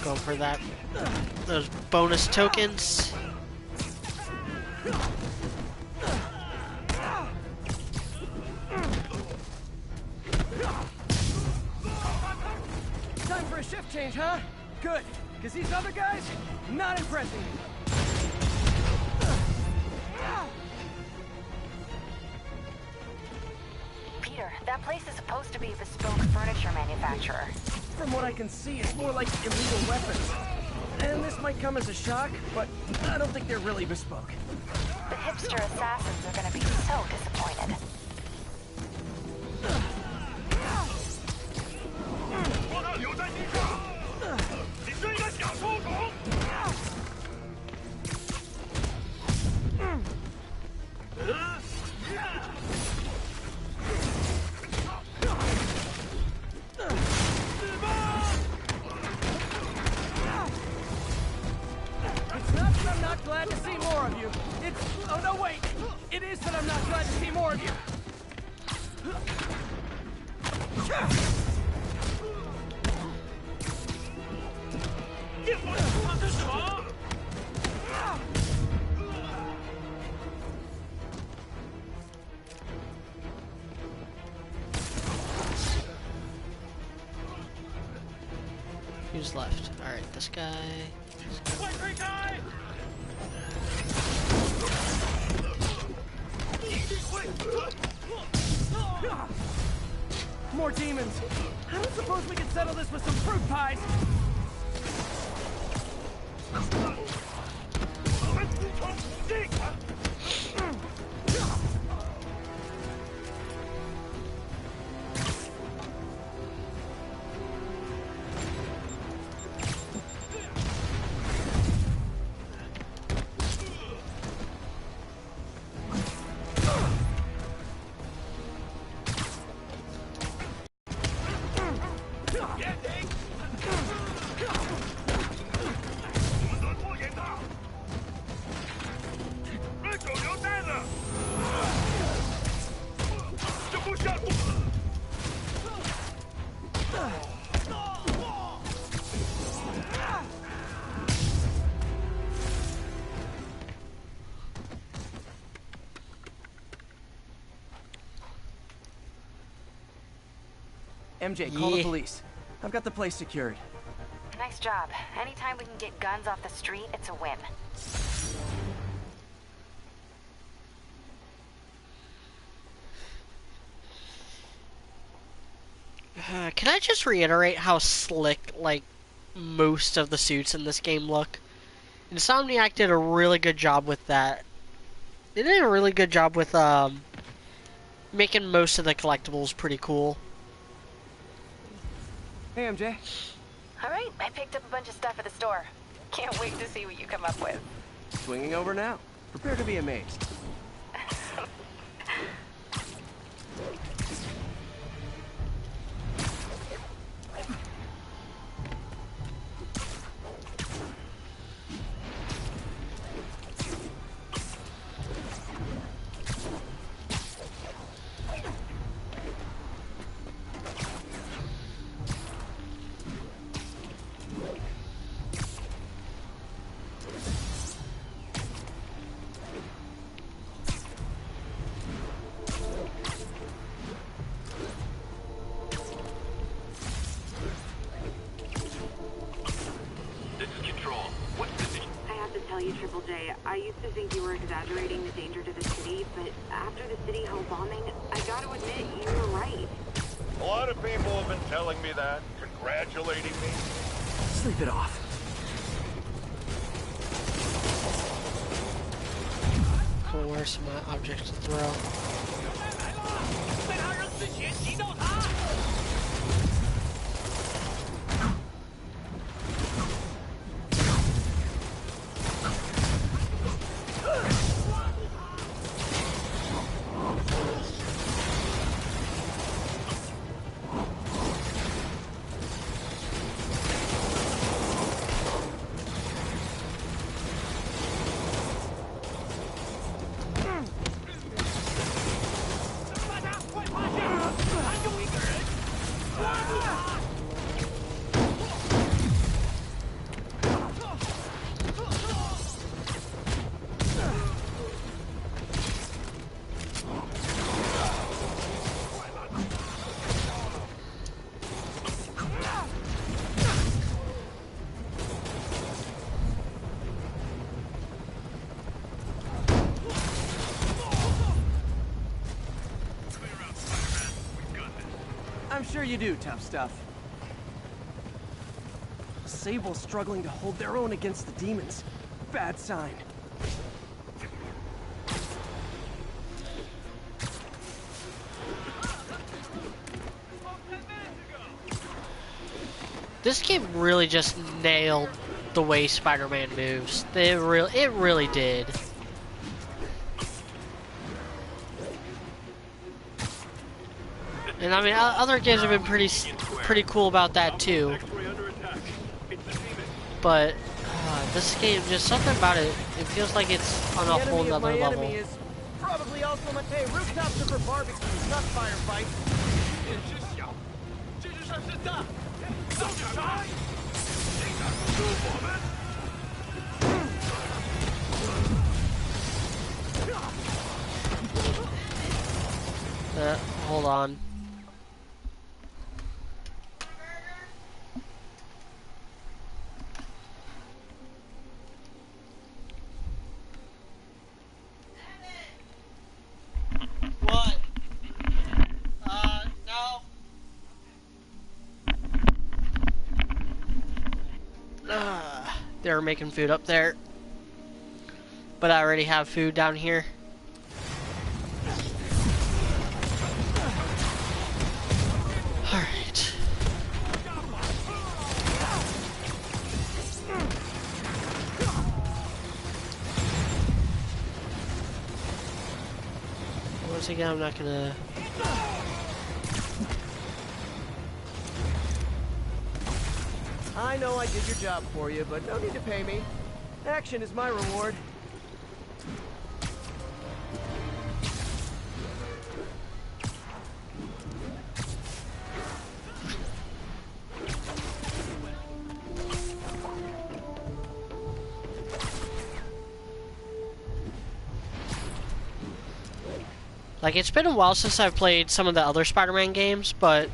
Go for that. Those bonus tokens. Time for a shift change, huh? Good, because these other guys, not impressing me. Peter, that place is supposed to be a bespoke furniture manufacturer. From what I can see, it's more like illegal weapons. And this might come as a shock, but I don't think they're really bespoke. The hipster assassins are gonna be so disappointed. 我那留在地上，你这个小臭虫！ It's not that I'm not glad to see more of you. It's... oh no, wait! It is that I'm not glad to see more of you. Who's left? Alright, this guy. More demons! I don't suppose we can settle this with some fruit pies! MJ, call the police. I've got the place secured. Nice job. Anytime we can get guns off the street, it's a win. Can I just reiterate how slick, like, most of the suits in this game look? Insomniac did a really good job with that. They did a really good job with, making most of the collectibles pretty cool. Hey, MJ. Alright, I picked up a bunch of stuff at the store. Can't wait to see what you come up with. Swinging over now. Prepare to be amazed. I used to think you were exaggerating the danger to the city, but after the City Hall bombing, I gotta admit, you were right. A lot of people have been telling me that, congratulating me. Sleep it off. Cool, where's some objects to throw? I'm sure you do, tough stuff. Sable's struggling to hold their own against the demons. Bad sign. This game really just nailed the way Spider-Man moves. It really did. And I mean, other games have been pretty cool about that too. But this game, just something about it, it feels like it's on a whole nother level. Enemy is probably also my hey, rooftops are for barbecues, not firefights. Hold on. What? No. They're making food up there. But I already have food down here. Alright. Once again, I'm not gonna... I know I did your job for you, but no need to pay me. Action is my reward. Like, it's been a while since I've played some of the other Spider-Man games, but...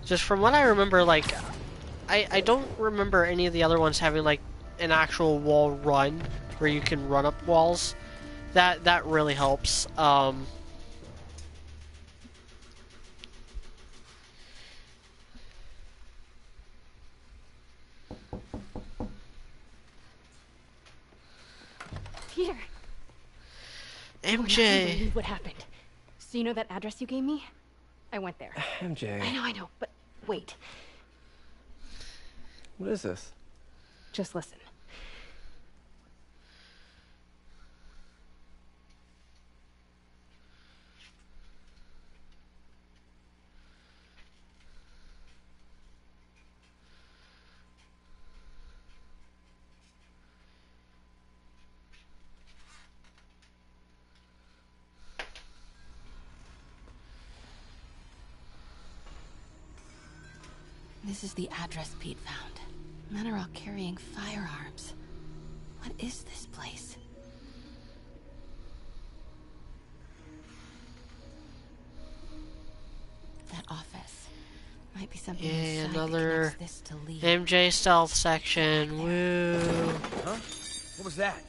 just from what I remember, like... I don't remember any of the other ones having, like, an actual wall run, where you can run up walls. That really helps. Peter! MJ! You will not believe what happened. So you know that address you gave me? I went there. MJ. I know, but wait. What is this? Just listen. This is the address Pete found. Men are all carrying firearms. What is this place? That office. Might be something Yeah, inside another that connects this to Lee. MJ stealth section. Woo! Huh? What was that?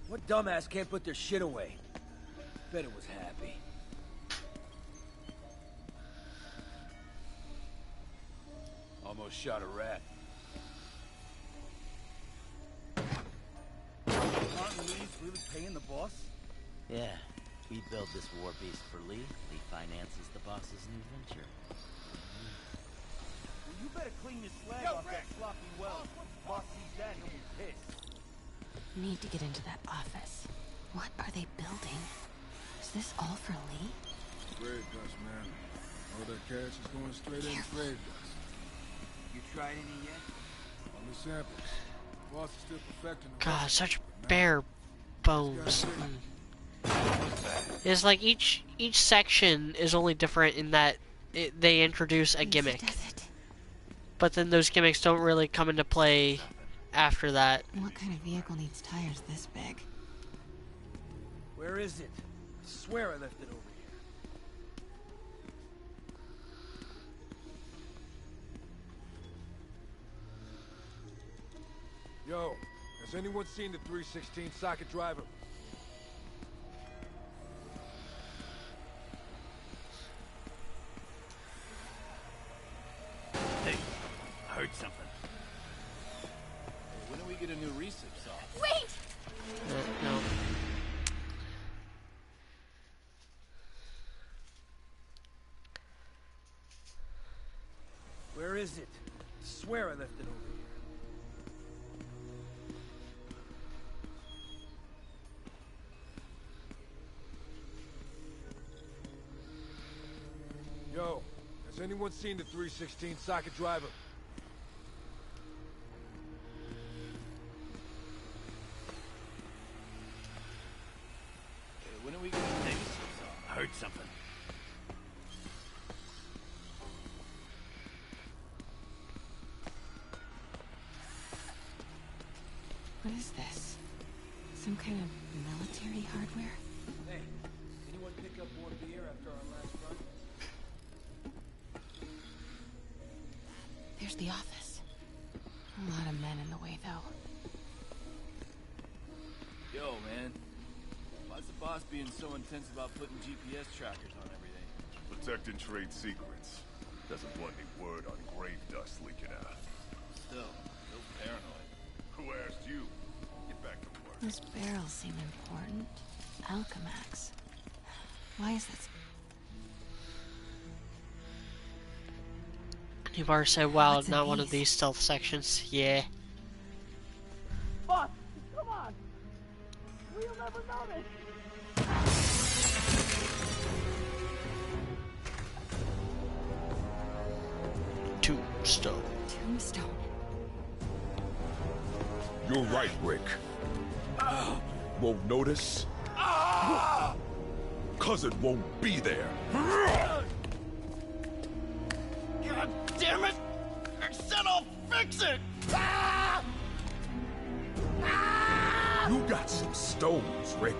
What dumbass can't put their shit away? Bet it was happy. Almost shot a rat. Aren't Lee's really paying the boss? Yeah, we built this war beast for Lee. Lee finances the boss's new venture. Well, you better clean your slag off that sloppy well. Boss sees that, he'll be pissed. Need to get into that office. What are they building? Is this all for Lee? Grave dust, man. All that cash is going straight into grave dust. You tried any yet? Only samples. Boss is still perfecting the God, recipe, such but now bare bones. It's like each section is only different in that they introduce a gimmick. But then those gimmicks don't really come into play after that. What kind of vehicle needs tires this big? Where is it? I swear I left it over here. Yo, has anyone seen the 316 socket driver? Hey, I heard something. Hey, when do we get a new research saw? Wait! No. Where is it? I swear I left it over here. Yo, has anyone seen the 316 socket driver? Hey, when are we gonna take this? I heard something. What is this? Some kind of military hardware? Hey, anyone pick up more beer after our last run? There's the office. A lot of men in the way, though. Yo, man. Why's the boss being so intense about putting GPS trackers on everything? Protecting trade secrets. Doesn't want any word on grave dust leaking out. Still, so paranoid. Who asked you? Get back to work. Those barrels seem important. Alchemax. Why is this? You've already said, wow, What's in not one of these? these stealth sections. Yeah. Boss, come on! We'll never notice! Tombstone. Tombstone. You're right, Rick. Won't notice? Cause it won't be there. God damn it! I said I'll fix it! You got some stones, Rick.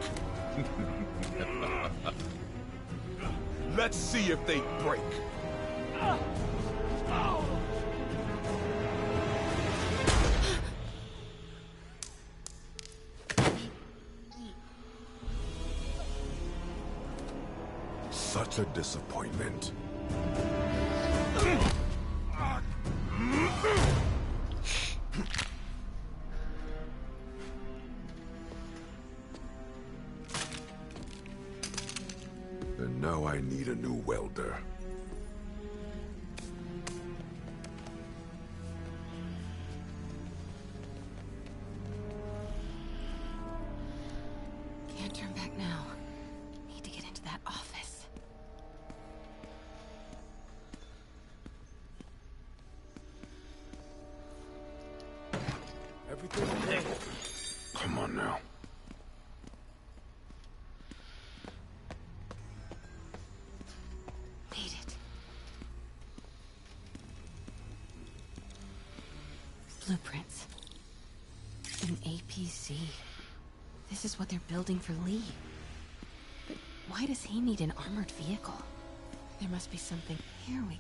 Let's see if they break. Such a disappointment. And now I need a new welder. Can't turn back now. Need to get into that office. Everything okay? Come on now. Made it. Blueprints. An APC. This is what they're building for Lee. But why does he need an armored vehicle? There must be something. Here we...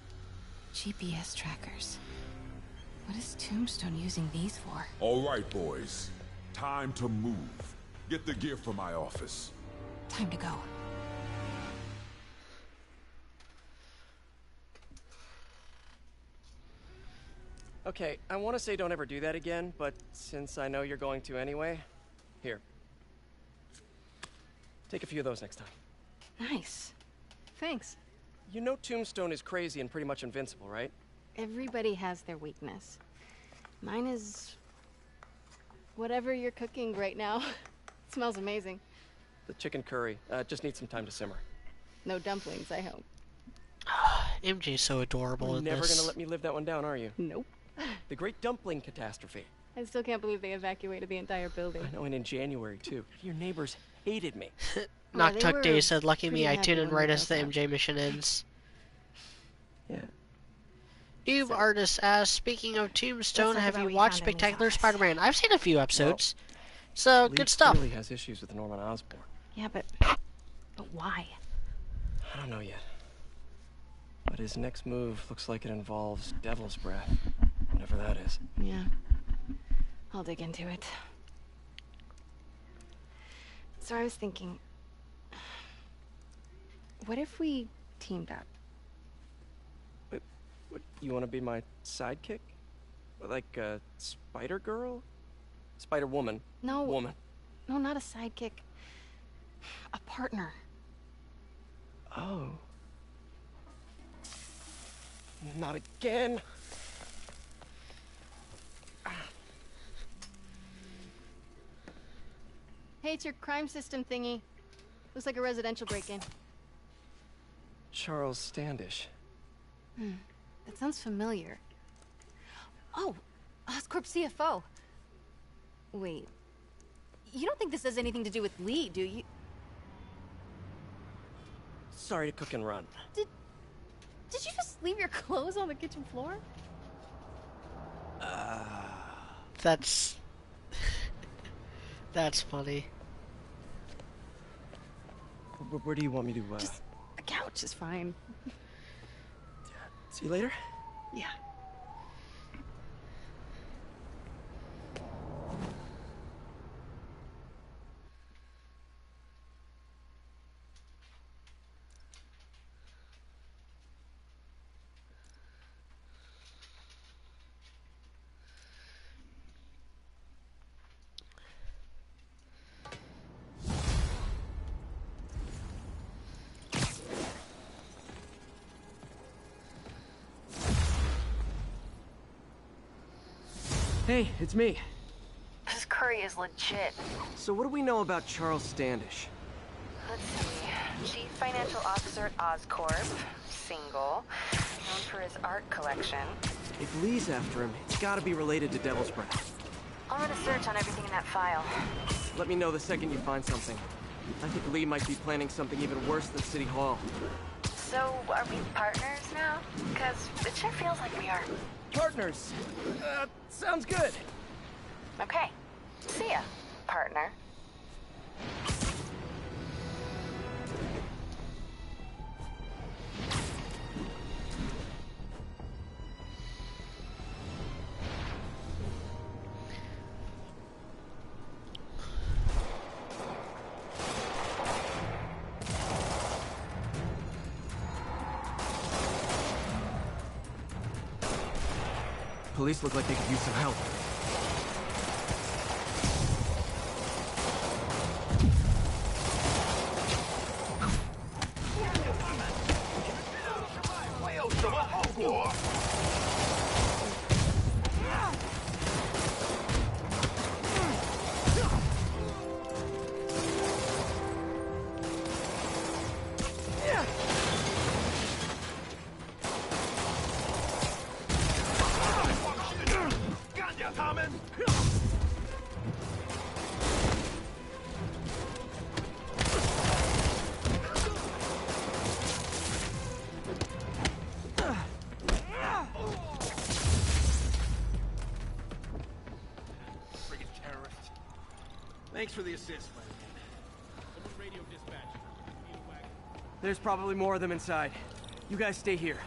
GPS trackers. What is Tombstone using these for? All right, boys. Time to move. Get the gear from my office. Time to go. Okay, I want to say don't ever do that again, but since I know you're going to anyway, here. Take a few of those next time. Nice. Thanks. You know Tombstone is crazy and pretty much invincible, right? Everybody has their weakness. Mine is... whatever you're cooking right now. It smells amazing. The chicken curry. Just needs some time to simmer. No dumplings, I hope. MJ's so adorable You're in never this. gonna let me live that one down, are you? Nope. The Great Dumpling Catastrophe. I still can't believe they evacuated the entire building. I know, and in January, too. Your neighbors hated me. Noctuck Day said, lucky me, I pretty tune in happy right when as the they broke MJ mission ends. Yeah. Noob Artist asks, speaking of Tombstone, talk have about you what you watched found in his Spectacular office. Spider-Man? I've seen a few episodes. So, Lee good stuff. clearly has issues with Norman Osborn. Yeah, but why? I don't know yet. But his next move looks like it involves Devil's Breath. Whatever that is. Yeah. I'll dig into it. So I was thinking... what if we teamed up? What, you want to be my sidekick? Like a Spider Girl? Spider Woman? No. Woman. No, not a sidekick. A partner. Oh. Not again. Hey, it's your crime system thingy. Looks like a residential break-in. Charles Standish. That sounds familiar. Oh, Oscorp CFO. Wait. You don't think this has anything to do with Lee, do you? Sorry to cook and run. Did you just leave your clothes on the kitchen floor? That's... That's funny. Where do you want me to, Just a couch is fine. See you later? Yeah. Hey, it's me. This curry is legit. So what do we know about Charles Standish? Let's see. Chief Financial Officer at Oscorp. Single. Known for his art collection. If Lee's after him, it's gotta be related to Devil's Breath. I'll run a search on everything in that file. Let me know the second you find something. I think Lee might be planning something even worse than City Hall. So, are we partners now? Because it sure feels like we are. Partners! Sounds good. Okay. See ya, partner. Police look like they could use some help. Thanks for the assist, Spider-Man. Someone radio dispatch. There's probably more of them inside. You guys stay here.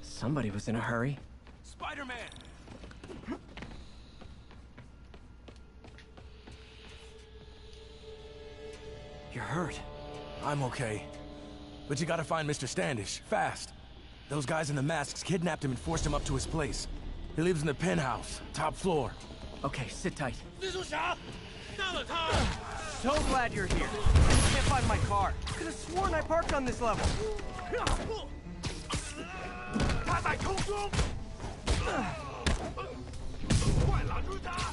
Somebody was in a hurry. Spider-Man! You're hurt. I'm okay. But you gotta find Mr. Standish, fast. Those guys in the masks kidnapped him and forced him up to his place. He lives in the penthouse, top floor. Okay, sit tight. 蜘蛛侠，到了他。 So glad you're here. I can't find my car. Could have sworn I parked on this level. 他在空中，快拦住他！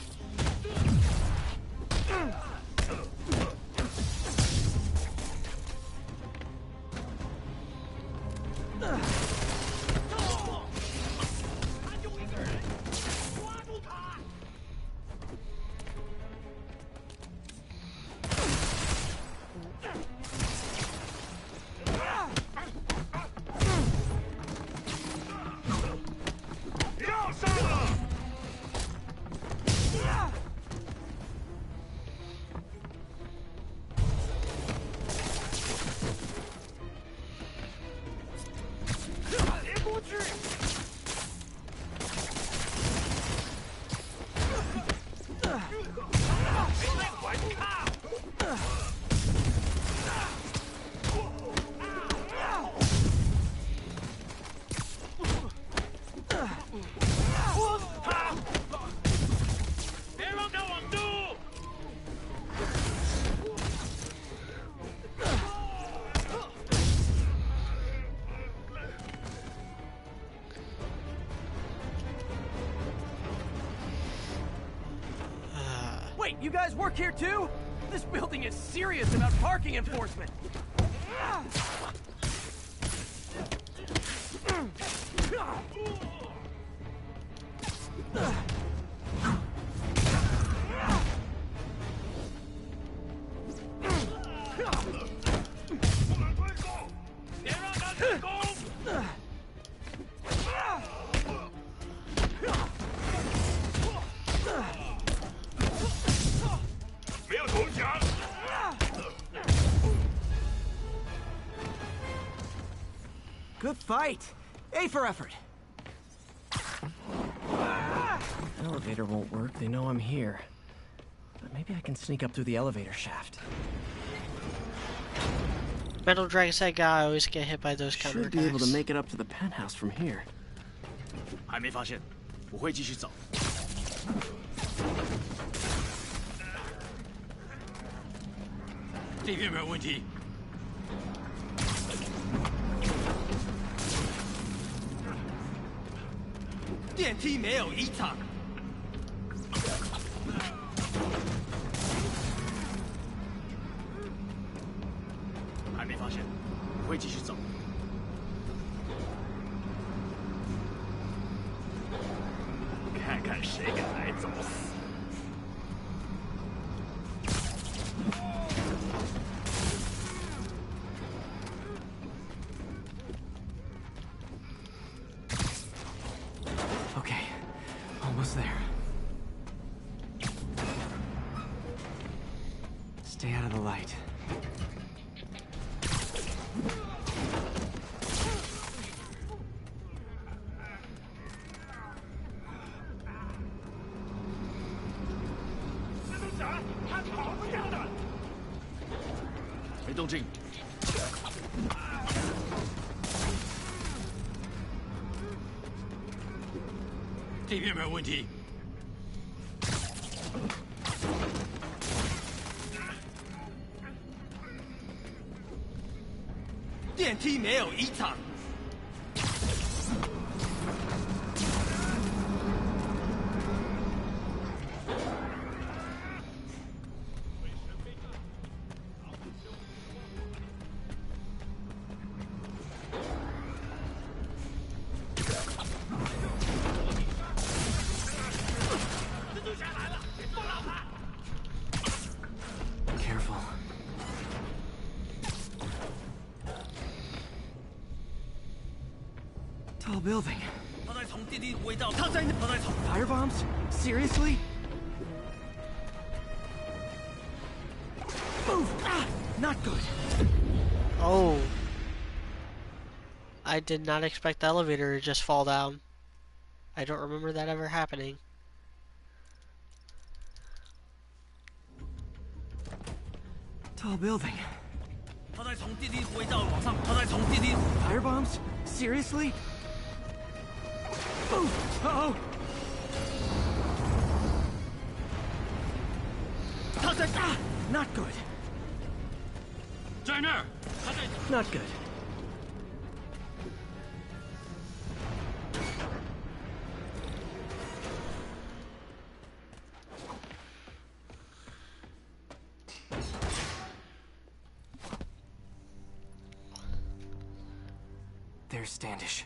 Wait, you guys work here too? This building is serious about parking enforcement. Good fight. A for effort. Elevator won't work. They know I'm here. But maybe I can sneak up through the elevator shaft. Metal Dragon's Head guy always get hit by those Should be able to counterattacks. make it up to the penthouse from here. 还没发现，我会继续找。这边没有问题。电梯没有异常。还没发现，我会继续找。看看谁敢来找死！ Okay, almost there. Stay out of the light. Mediastreams 没动静。这边没有问题。电梯没有异常。 Careful. Tall building. 他在从电梯轨道，他在从 Fire bombs? Seriously? Move! Ah! Not good. Oh. I did not expect the elevator to just fall down. I don't remember that ever happening. Tall building. 他在从电梯轨道往上，他在从电梯。 Fire bombs? Seriously? Move! Uh-oh! 他在 Ah! Not good. 在那儿，他在。 Not good. There's Standish.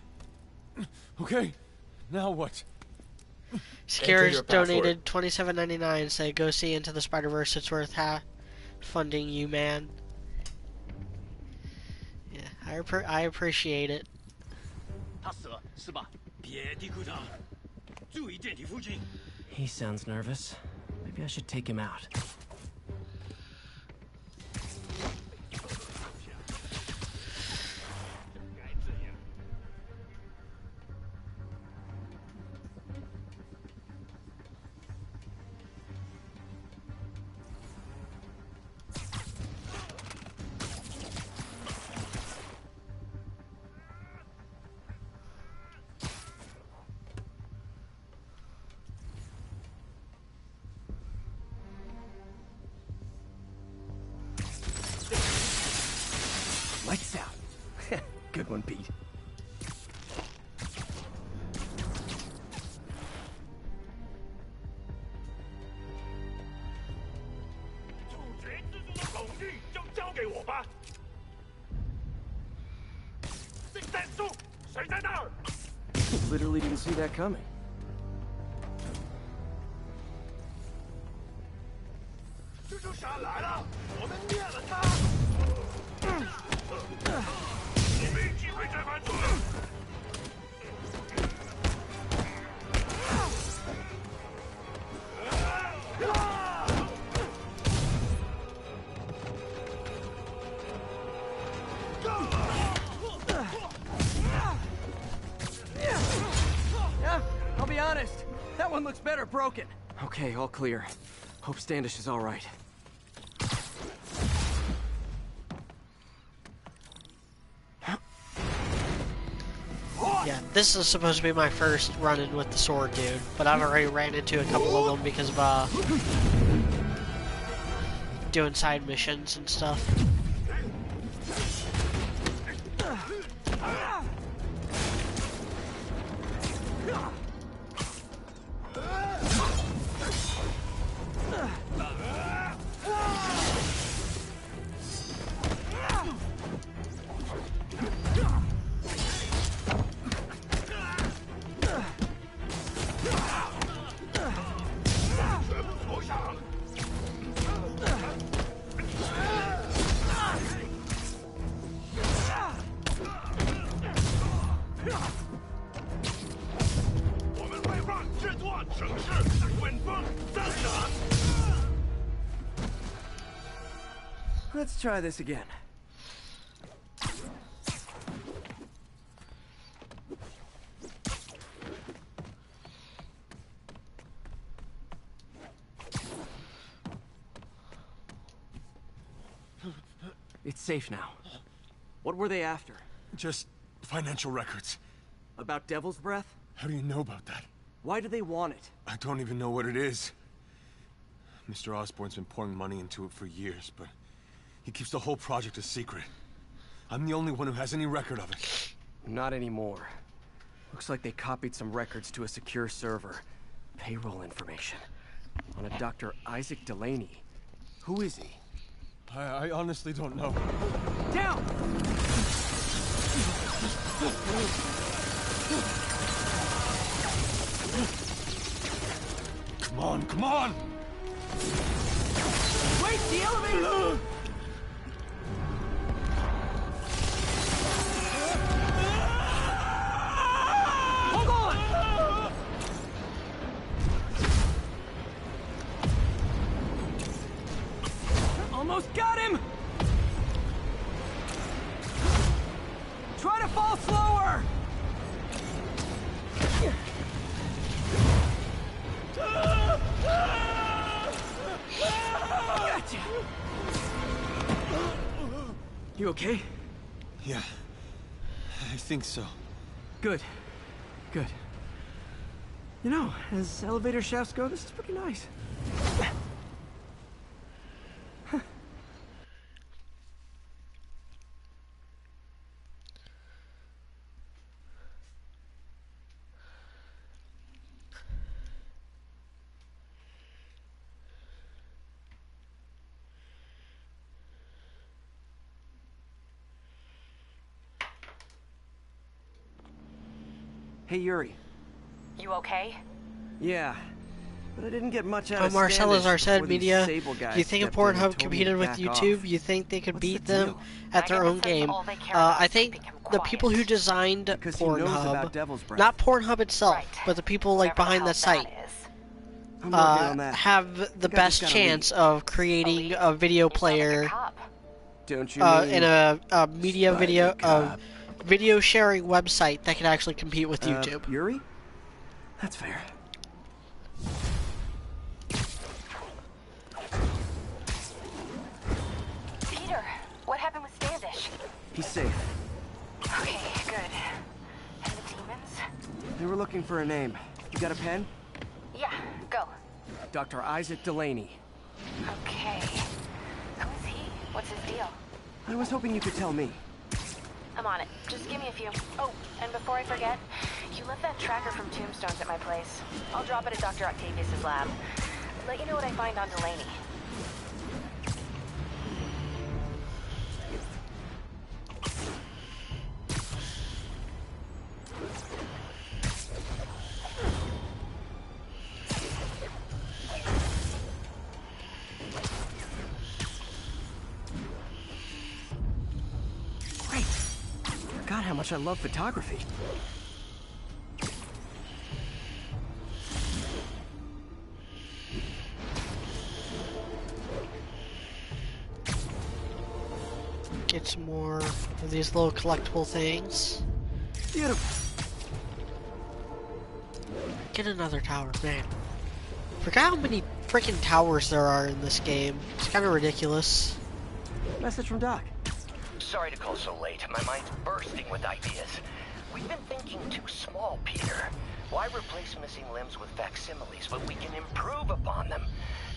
Okay, now what? Scares donated $27.99. Say, go see Into the Spider-Verse. It's worth funding you, man. Yeah, I appreciate it. 他死了是吧？别低估他，注意电梯附近。 He sounds nervous. Maybe I should take him out. Lights out. Good one, Pete. Literally didn't see that coming. one looks better broken. Okay, all clear. Hope Standish is all right. Yeah, this is supposed to be my first run-in with the sword dude, but I've already ran into a couple of them because of, doing side missions and stuff. Let's try this again. It's safe now. What were they after? Just financial records. About Devil's Breath? How do you know about that? Why do they want it? I don't even know what it is. Mr. Osborn's been pouring money into it for years, but he keeps the whole project a secret. I'm the only one who has any record of it. Not anymore. Looks like they copied some records to a secure server. Payroll information. On a Dr. Isaac Delaney. Who is he? I honestly don't know. Down! Come on, come on! Wait, the elevator! Hold on! Almost got him! Try to fall slower! Gotcha! You okay? Yeah, I think so. Good. Good. You know, as elevator shafts go, this is pretty nice. Hey, Yuri. You okay? Yeah, but I didn't get much out of Marcellus Standish said before these Media, Sable do guys you think if stepped in and Pornhub told me competed to with back YouTube, off. you think they could What's beat the them deal? at their own says game? all they care about I is think keeping him the people who quiet. designed Because he knows about Pornhub, Devil's Breath. not Pornhub itself, Right. but the people like Whatever the behind hell the site, that is. I'm working on that. have the Think I just best gotta chance leave. of creating a video You sound like a player cop. Don't you mean in a media video Spider-Cop? video sharing website that can actually compete with YouTube. Yuri? That's fair. Peter, what happened with Standish? He's safe. Okay, good. And the demons? They were looking for a name. You got a pen? Yeah, go. Dr. Isaac Delaney. Okay. Who is he? What's his deal? I was hoping you could tell me. I'm on it. Just give me a few. Oh, and before I forget, you left that tracker from Tombstones at my place. I'll drop it at Dr. Octavius' lab. Let you know what I find on Delaney. Great. Forgot how much I love photography. Get some more of these little collectible things. Beautiful. Get another tower, man. Forgot how many freaking towers there are in this game. It's kind of ridiculous. Message from Doc. Sorry to call so late. My mind's bursting with ideas. We've been thinking too small, Peter. Why replace missing limbs with facsimiles when we can improve upon them?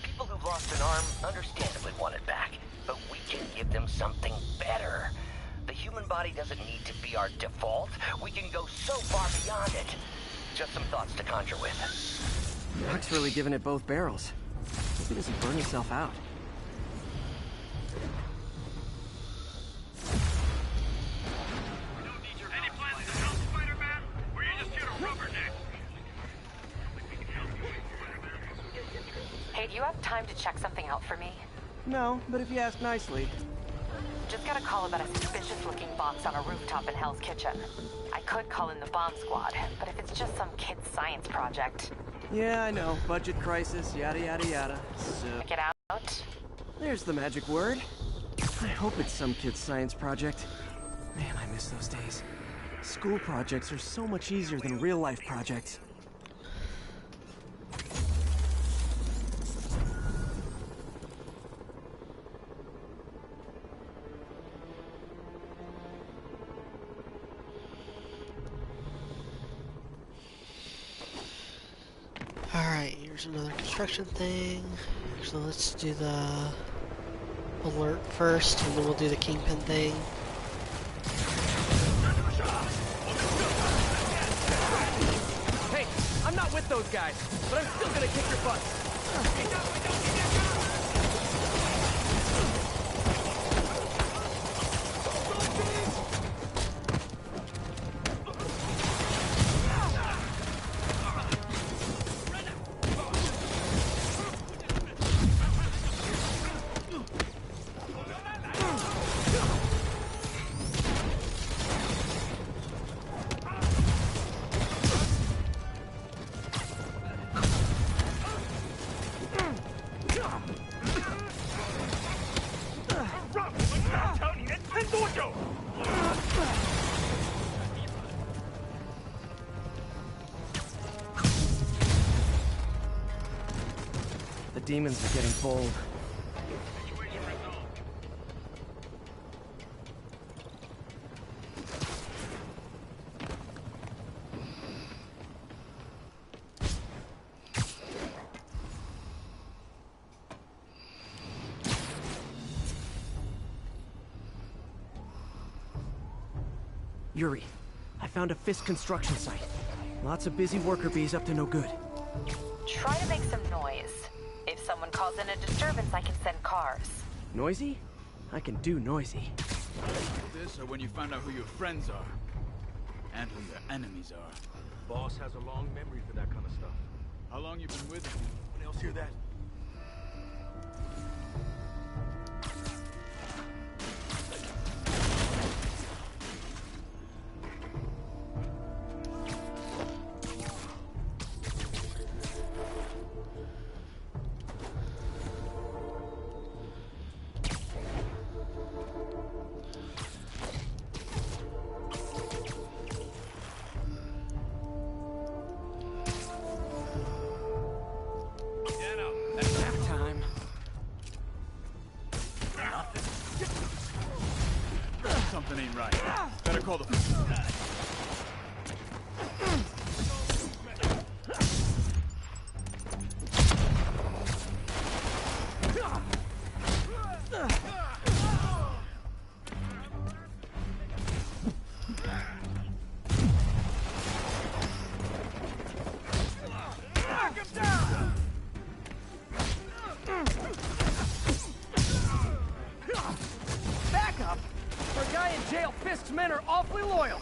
People who've lost an arm understandably want it back, but we can give them something better. The human body doesn't need to be our default. We can go so far beyond it. Just some thoughts to conjure with. Doc's really giving it both barrels. Hope he doesn't burn himself out. Hey, do you have time to check something out for me? No, but if you ask nicely. Just got a call about a suspicious-looking box on a rooftop in Hell's Kitchen. I could call in the bomb squad, but if it's just some kid's science project... Yeah, I know. Budget crisis, yada yada yada. So... Check it out. There's the magic word. I hope it's some kid's science project. Man, I miss those days. School projects are so much easier than real-life projects. Alright, here's another construction thing. So let's do the alert first, and then we'll do the kingpin thing. Hey, I'm not with those guys, but I'm still gonna kick your butt. The demons are getting bold. Yuri, I found a Fisk construction site. Lots of busy worker bees up to no good. Try to make some noise. If someone calls in a disturbance, I can send cars. Noisy? I can do noisy. This or when you find out who your friends are. And who your enemies are. Boss has a long memory for that kind of stuff. How long you been with him? Anyone else hear that? Something ain't right. Better call the... Fisk's men are awfully loyal.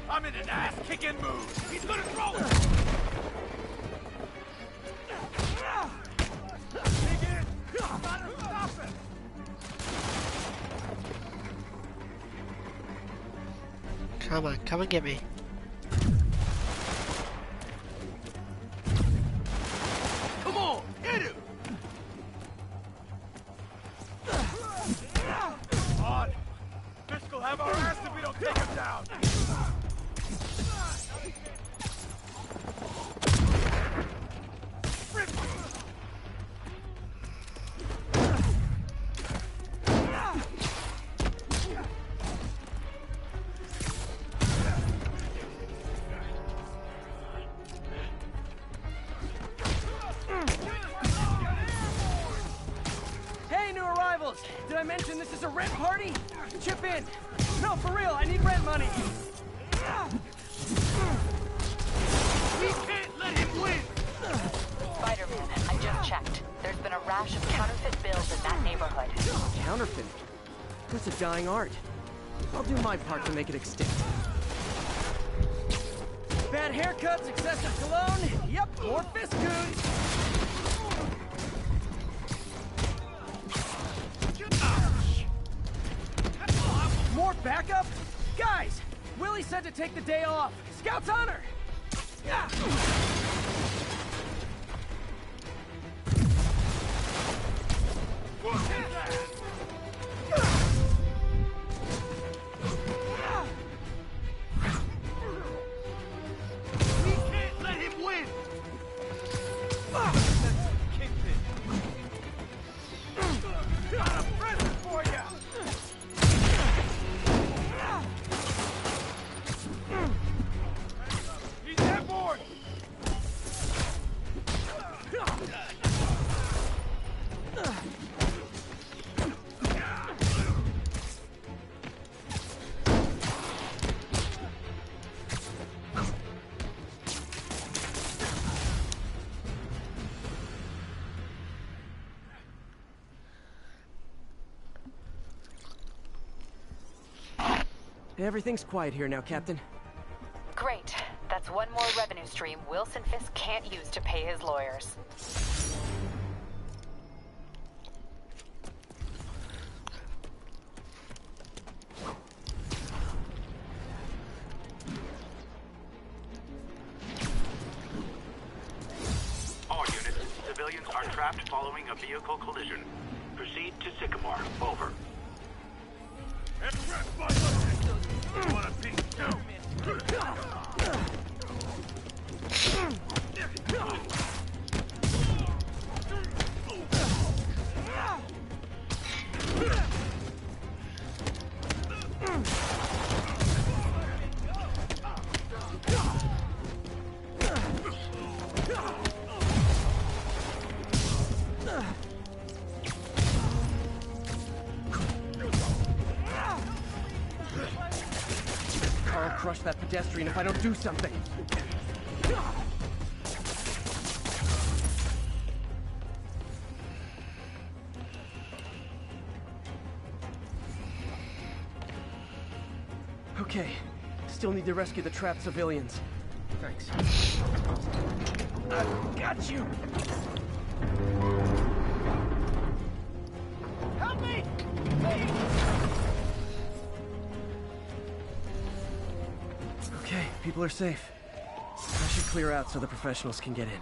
I'm in an ass-kicking mood. He's gonna throw it. Dig in. Gotta stop it. Come on, come and get me. Come on, hit him. On. Fisk will have our ass if we don't take him down. I mention this is a rent party? Chip in. No, for real, I need rent money. We can't let him win! Spider-Man, I just checked. There's been a rash of counterfeit bills in that neighborhood. Counterfeit? That's a dying art. I'll do my part to make it extinct. Bad haircuts, excessive cologne. Yep, more fist goons. More backup? Guys, Willie said to take the day off. Scout's honor. We can't let him win! Got a present for ya! He's airborne! Everything's quiet here now, Captain. Great. That's one more revenue stream Wilson Fisk can't use to pay his lawyers. All units, civilians are trapped following a vehicle collision. Proceed to Sycamore. Over. Want a piece too? I'll crush that pedestrian if I don't do something. Okay, still need to rescue the trapped civilians. Thanks. Got you! Help me! Please! Okay, people are safe. I should clear out so the professionals can get in.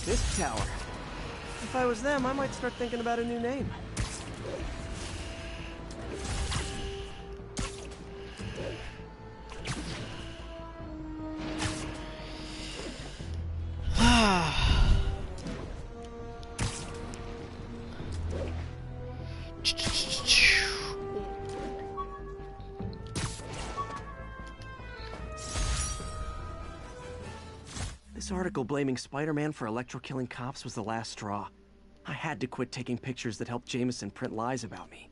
This tower. If I was them, I might start thinking about a new name. This article blaming Spider-Man for electro-killing cops was the last straw. I had to quit taking pictures that helped Jameson print lies about me.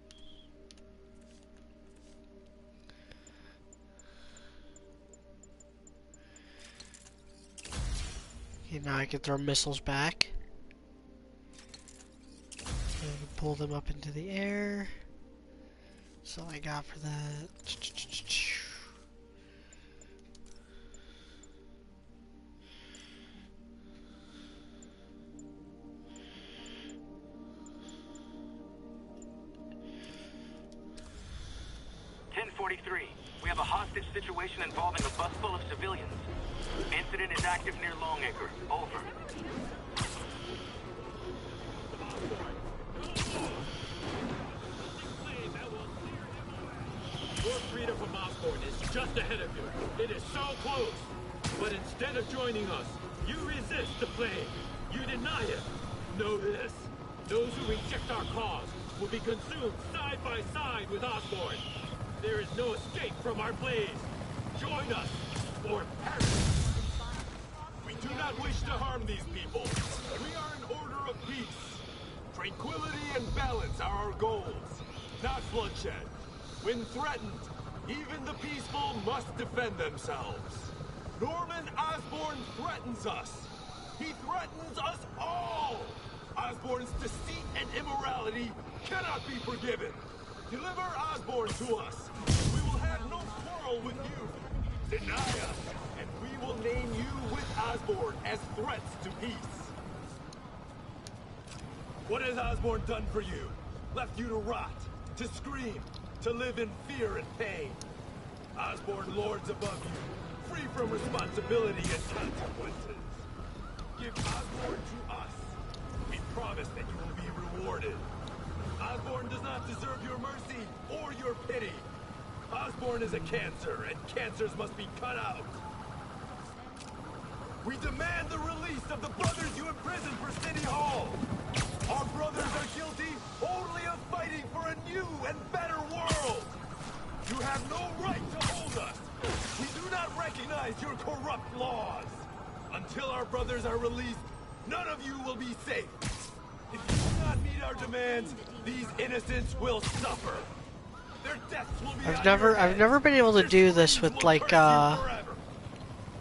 Okay, now I can throw missiles back. And pull them up into the air. That's all I got for that. 1043. We have a hostage situation involving a bus full of civilians. Incident is active near Longacre. Over. Your freedom from Osborn is just ahead of you. It is so close. But instead of joining us, you resist the flame. You deny it. Know this. Those who reject our cause will be consumed side by side with Osborn. There is no escape from our blaze. Join us, or perish. We do not wish to harm these people. We are an order of peace. Tranquility and balance are our goals, not bloodshed. When threatened, even the peaceful must defend themselves. Norman Osborn threatens us. He threatens us all. Osborn's deceit and immorality cannot be forgiven. Deliver Osborn to us. We will have no quarrel with you. Deny us, and we will name you with Osborn as threats to peace. What has Osborn done for you? Left you to rot, to scream, to live in fear and pain. Osborn lords above you, free from responsibility and consequences. Give Osborn to us. We promise that you will be rewarded. Osborn does not deserve your mercy or your pity. Osborn is a cancer, and cancers must be cut out. We demand the release of the brothers you imprisoned for City Hall. Our brothers are guilty only of fighting for a new and better world. You have no right to hold us. We do not recognize your corrupt laws. Until our brothers are released, none of you will be safe. If you do not meet our demands, these innocents will suffer. Their deaths will be I've never been able to do this with like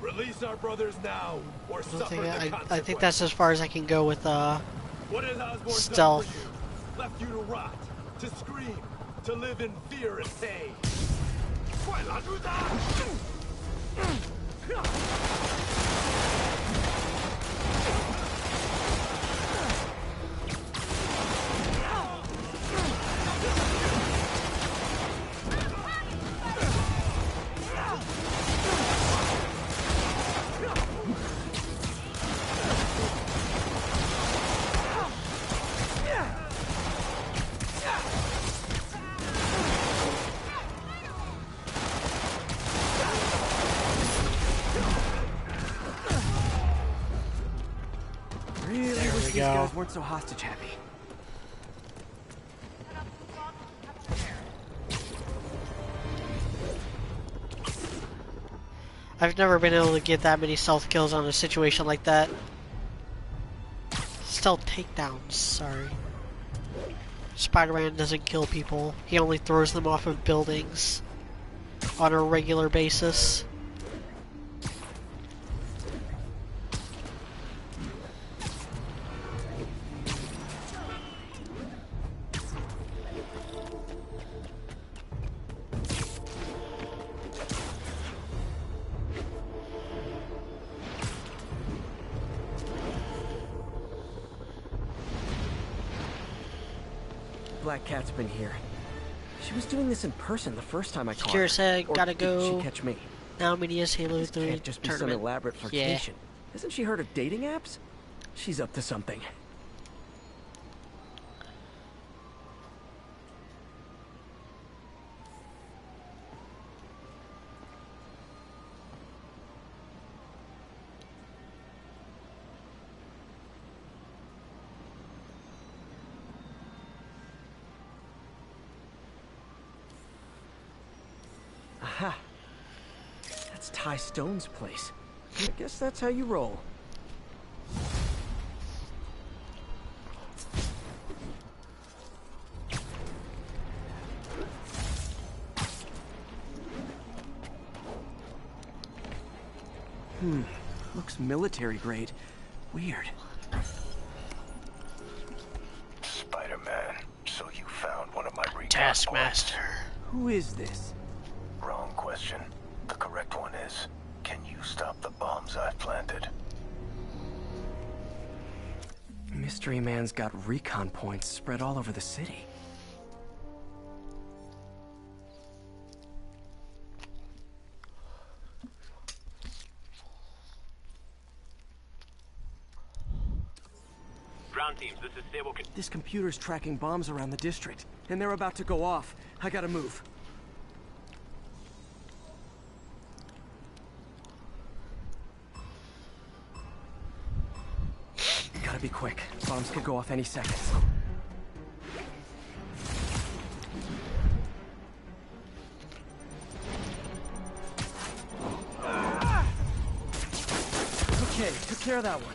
Release our brothers now, or suffer the consequences. I think that's as far as I can go with What has Osborn stealth. done for you? Left you to rot, to scream, to live in fear and pain. These guys weren't so hostage happy. I've never been able to get that many stealth kills on a situation like that. Stealth takedowns, sorry. Spider-Man doesn't kill people. He only throws them off of buildings on a regular basis. Black Cat's been here. She was doing this in person the first time I caught her. Secure said, gotta go. Did she catch me? Now Media's Halo 3 Can't just be some tournament. elaborate flirtation. Hasn't she heard of dating apps? She's up to something. Aha! That's Ty Stone's place. I guess that's how you roll. Looks military grade. Weird. Spider-Man, so you found one of my recon Taskmaster. Who is this? Wrong question. The correct one is, can you stop the bombs I've planted? Mystery Man's got recon points spread all over the city. Ground teams, this is Sable. This computer's tracking bombs around the district, and they're about to go off. I gotta move. be quick. Bombs could go off any second. Okay, took care of that one.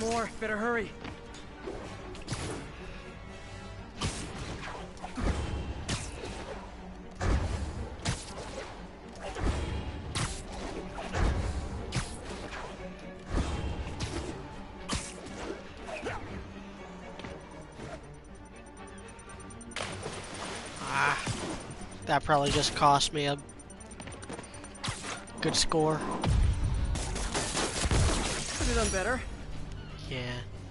More, better hurry. That probably just cost me a good score. Could have done better. Yeah,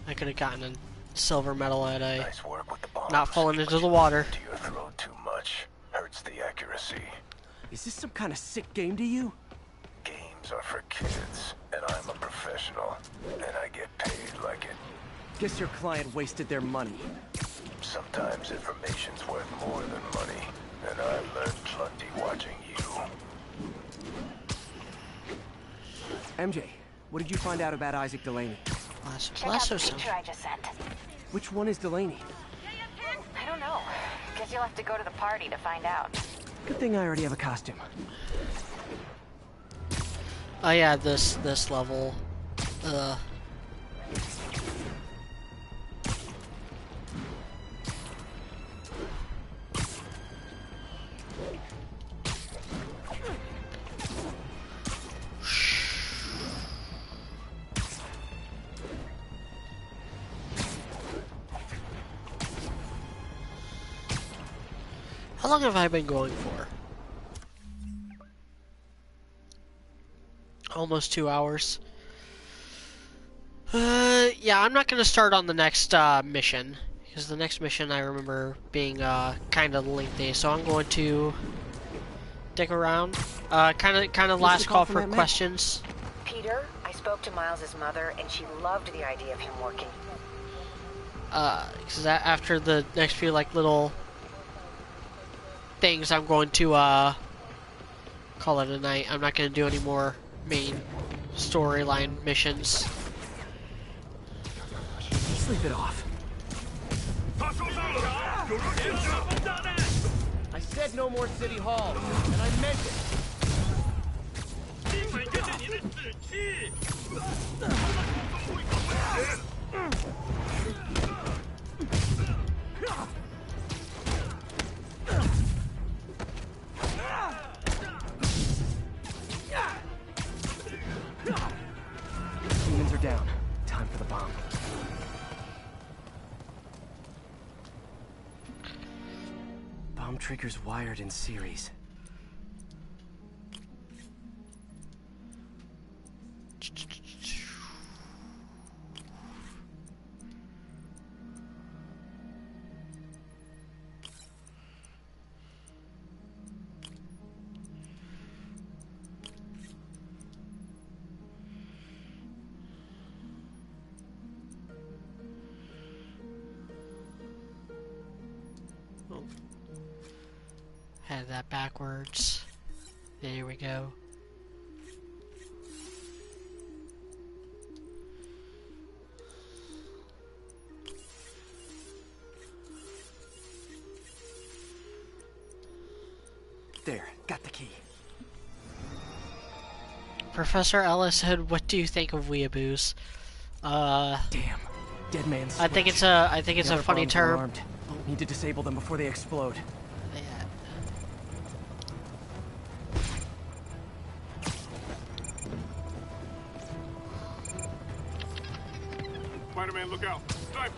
I could have gotten a silver medal at a Nice work with the bombs. not falling into the water. To your throat too much. Hurts the accuracy. Is this some kind of sick game to you? Games are for kids, and I'm a professional, and I get paid like it. Guess your client wasted their money. Sometimes information's worth more than money, and I've learned plenty watching you. MJ, what did you find out about Isaac Delaney? Check out the picture I just sent. Which one is Delaney? I don't know. Guess you'll have to go to the party to find out. Good thing I already have a costume. Oh yeah, this level. How long have I been going for? Almost 2 hours. Yeah, I'm not going to start on the next mission, because the next mission I remember being kind of lengthy. So I'm going to stick around. Kind of last call for questions. Peter, I spoke to Miles's mother, and she loved the idea of him working. Because after the next few little things, I'm going to call it a night. I'm not going to do any more main storyline missions. Sleep it off. I said no more City Hall, and I meant it. Demons are down. Time for the bomb. Bomb triggers wired in series. Had that backwards. There we go. There, got the key. Professor Ellis said, "What do you think of weeaboos?" Damn, dead man's. I think it's a funny term. Armed. Need to disable them before they explode. Spider-Man, look out! Sniper!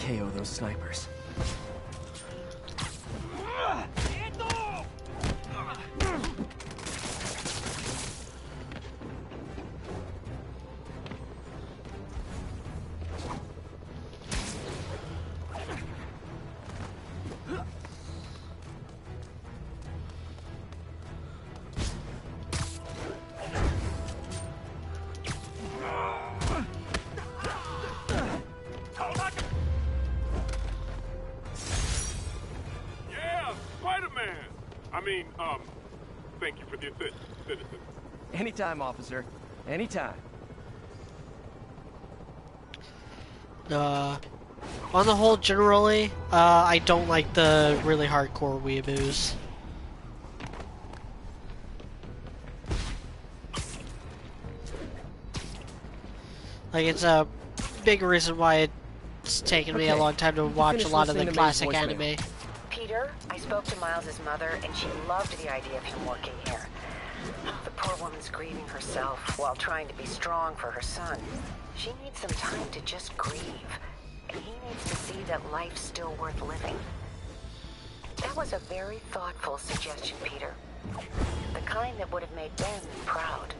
KO those snipers. Thank you for the assist, citizen. Anytime, officer. Anytime. On the whole, generally, I don't like the really hardcore weeaboos. Like, it's a big reason why it's taken me a long time to watch a lot of the classic anime. Peter, I spoke to Miles's mother, and she loved the idea of him working here. The poor woman's grieving herself while trying to be strong for her son. She needs some time to just grieve, and he needs to see that life's still worth living. That was a very thoughtful suggestion, Peter. The kind that would have made Ben proud.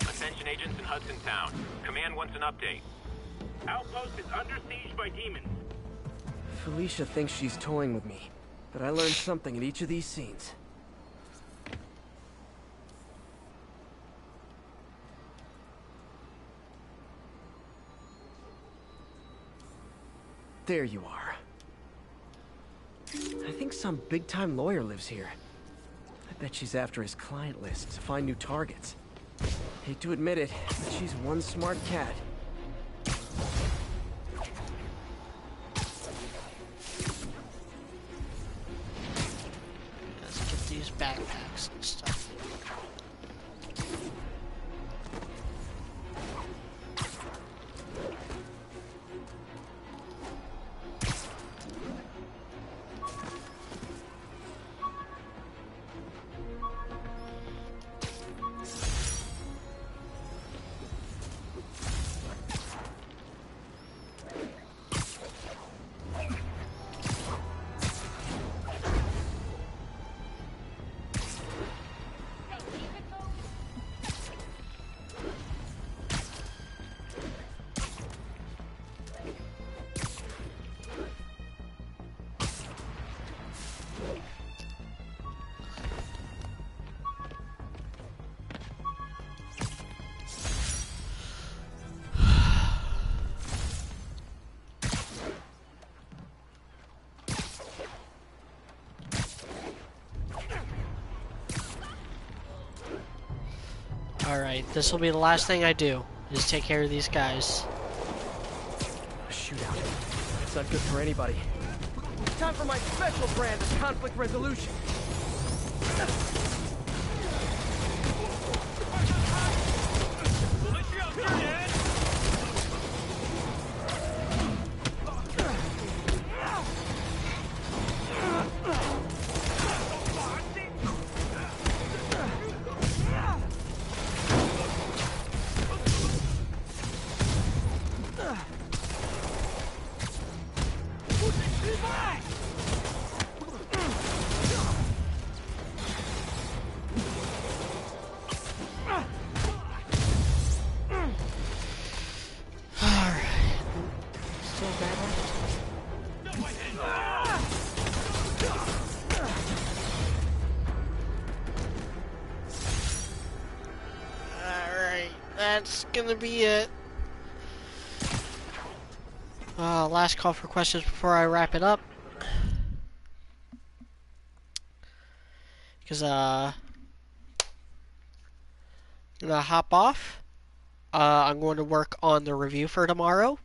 Attention agents in Hudson Town. Command wants an update. Outpost is under siege by demons. Felicia thinks she's toying with me, but I learned something in each of these scenes. There you are. I think some big-time lawyer lives here. I bet she's after his client list to find new targets. Hate to admit it, but she's one smart cat. Let's get these backpacks and stuff. Alright, this will be the last thing I do, is take care of these guys. A shootout. It's not good for anybody. Time for my special brand of conflict resolution. That's gonna be it. Last call for questions before I wrap it up. Because, I'm gonna hop off. I'm going to work on the review for tomorrow.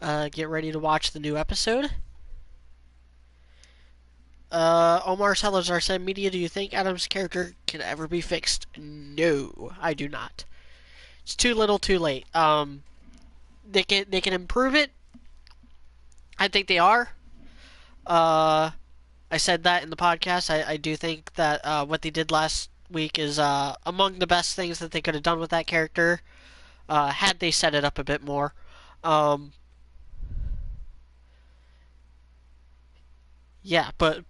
Get ready to watch the new episode. Omar Salazar said, Media, do you think Adam's character can ever be fixed? No, I do not. It's too little, too late. They can improve it. I think they are. I I said that in the podcast. I do think that what they did last week is among the best things that they could have done with that character, had they set it up a bit more. Yeah, but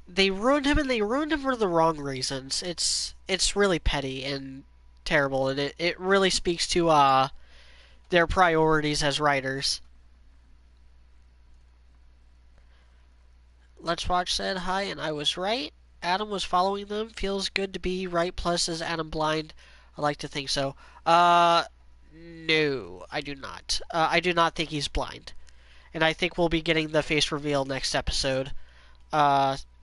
they ruined him, and they ruined him for the wrong reasons. It's really petty and terrible, and it really speaks to their priorities as writers. Let's Watch said hi, and I was right. Adam was following them. Feels good to be right. Plus, is Adam blind? I like to think so. No, I do not. I do not think he's blind. And I think we'll be getting the face reveal next episode,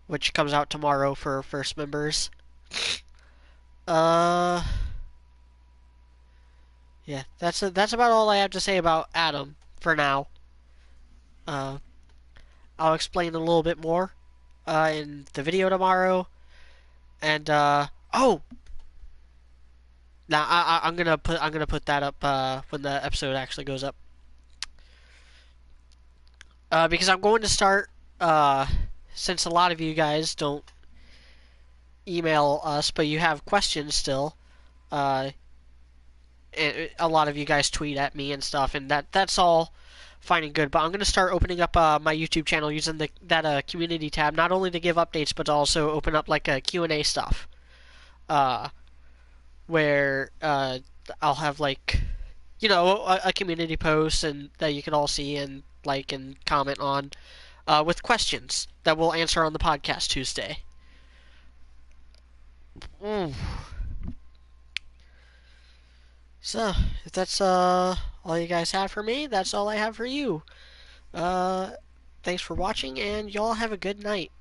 which comes out tomorrow for first members. Yeah, that's about all I have to say about Adam for now. I'll explain a little bit more in the video tomorrow. And oh, now I'm gonna put that up when the episode actually goes up. Because I'm going to start, since a lot of you guys don't email us, but you have questions still. And a lot of you guys tweet at me and stuff, and that's all fine and good. But I'm going to start opening up my YouTube channel using that community tab, not only to give updates, but to also open up like a Q&A stuff, where I'll have like, a community post and that you can all see and like and comment on, with questions that we'll answer on the podcast Tuesday. So, if that's all you guys have for me, that's all I have for you. Thanks for watching, and y'all have a good night.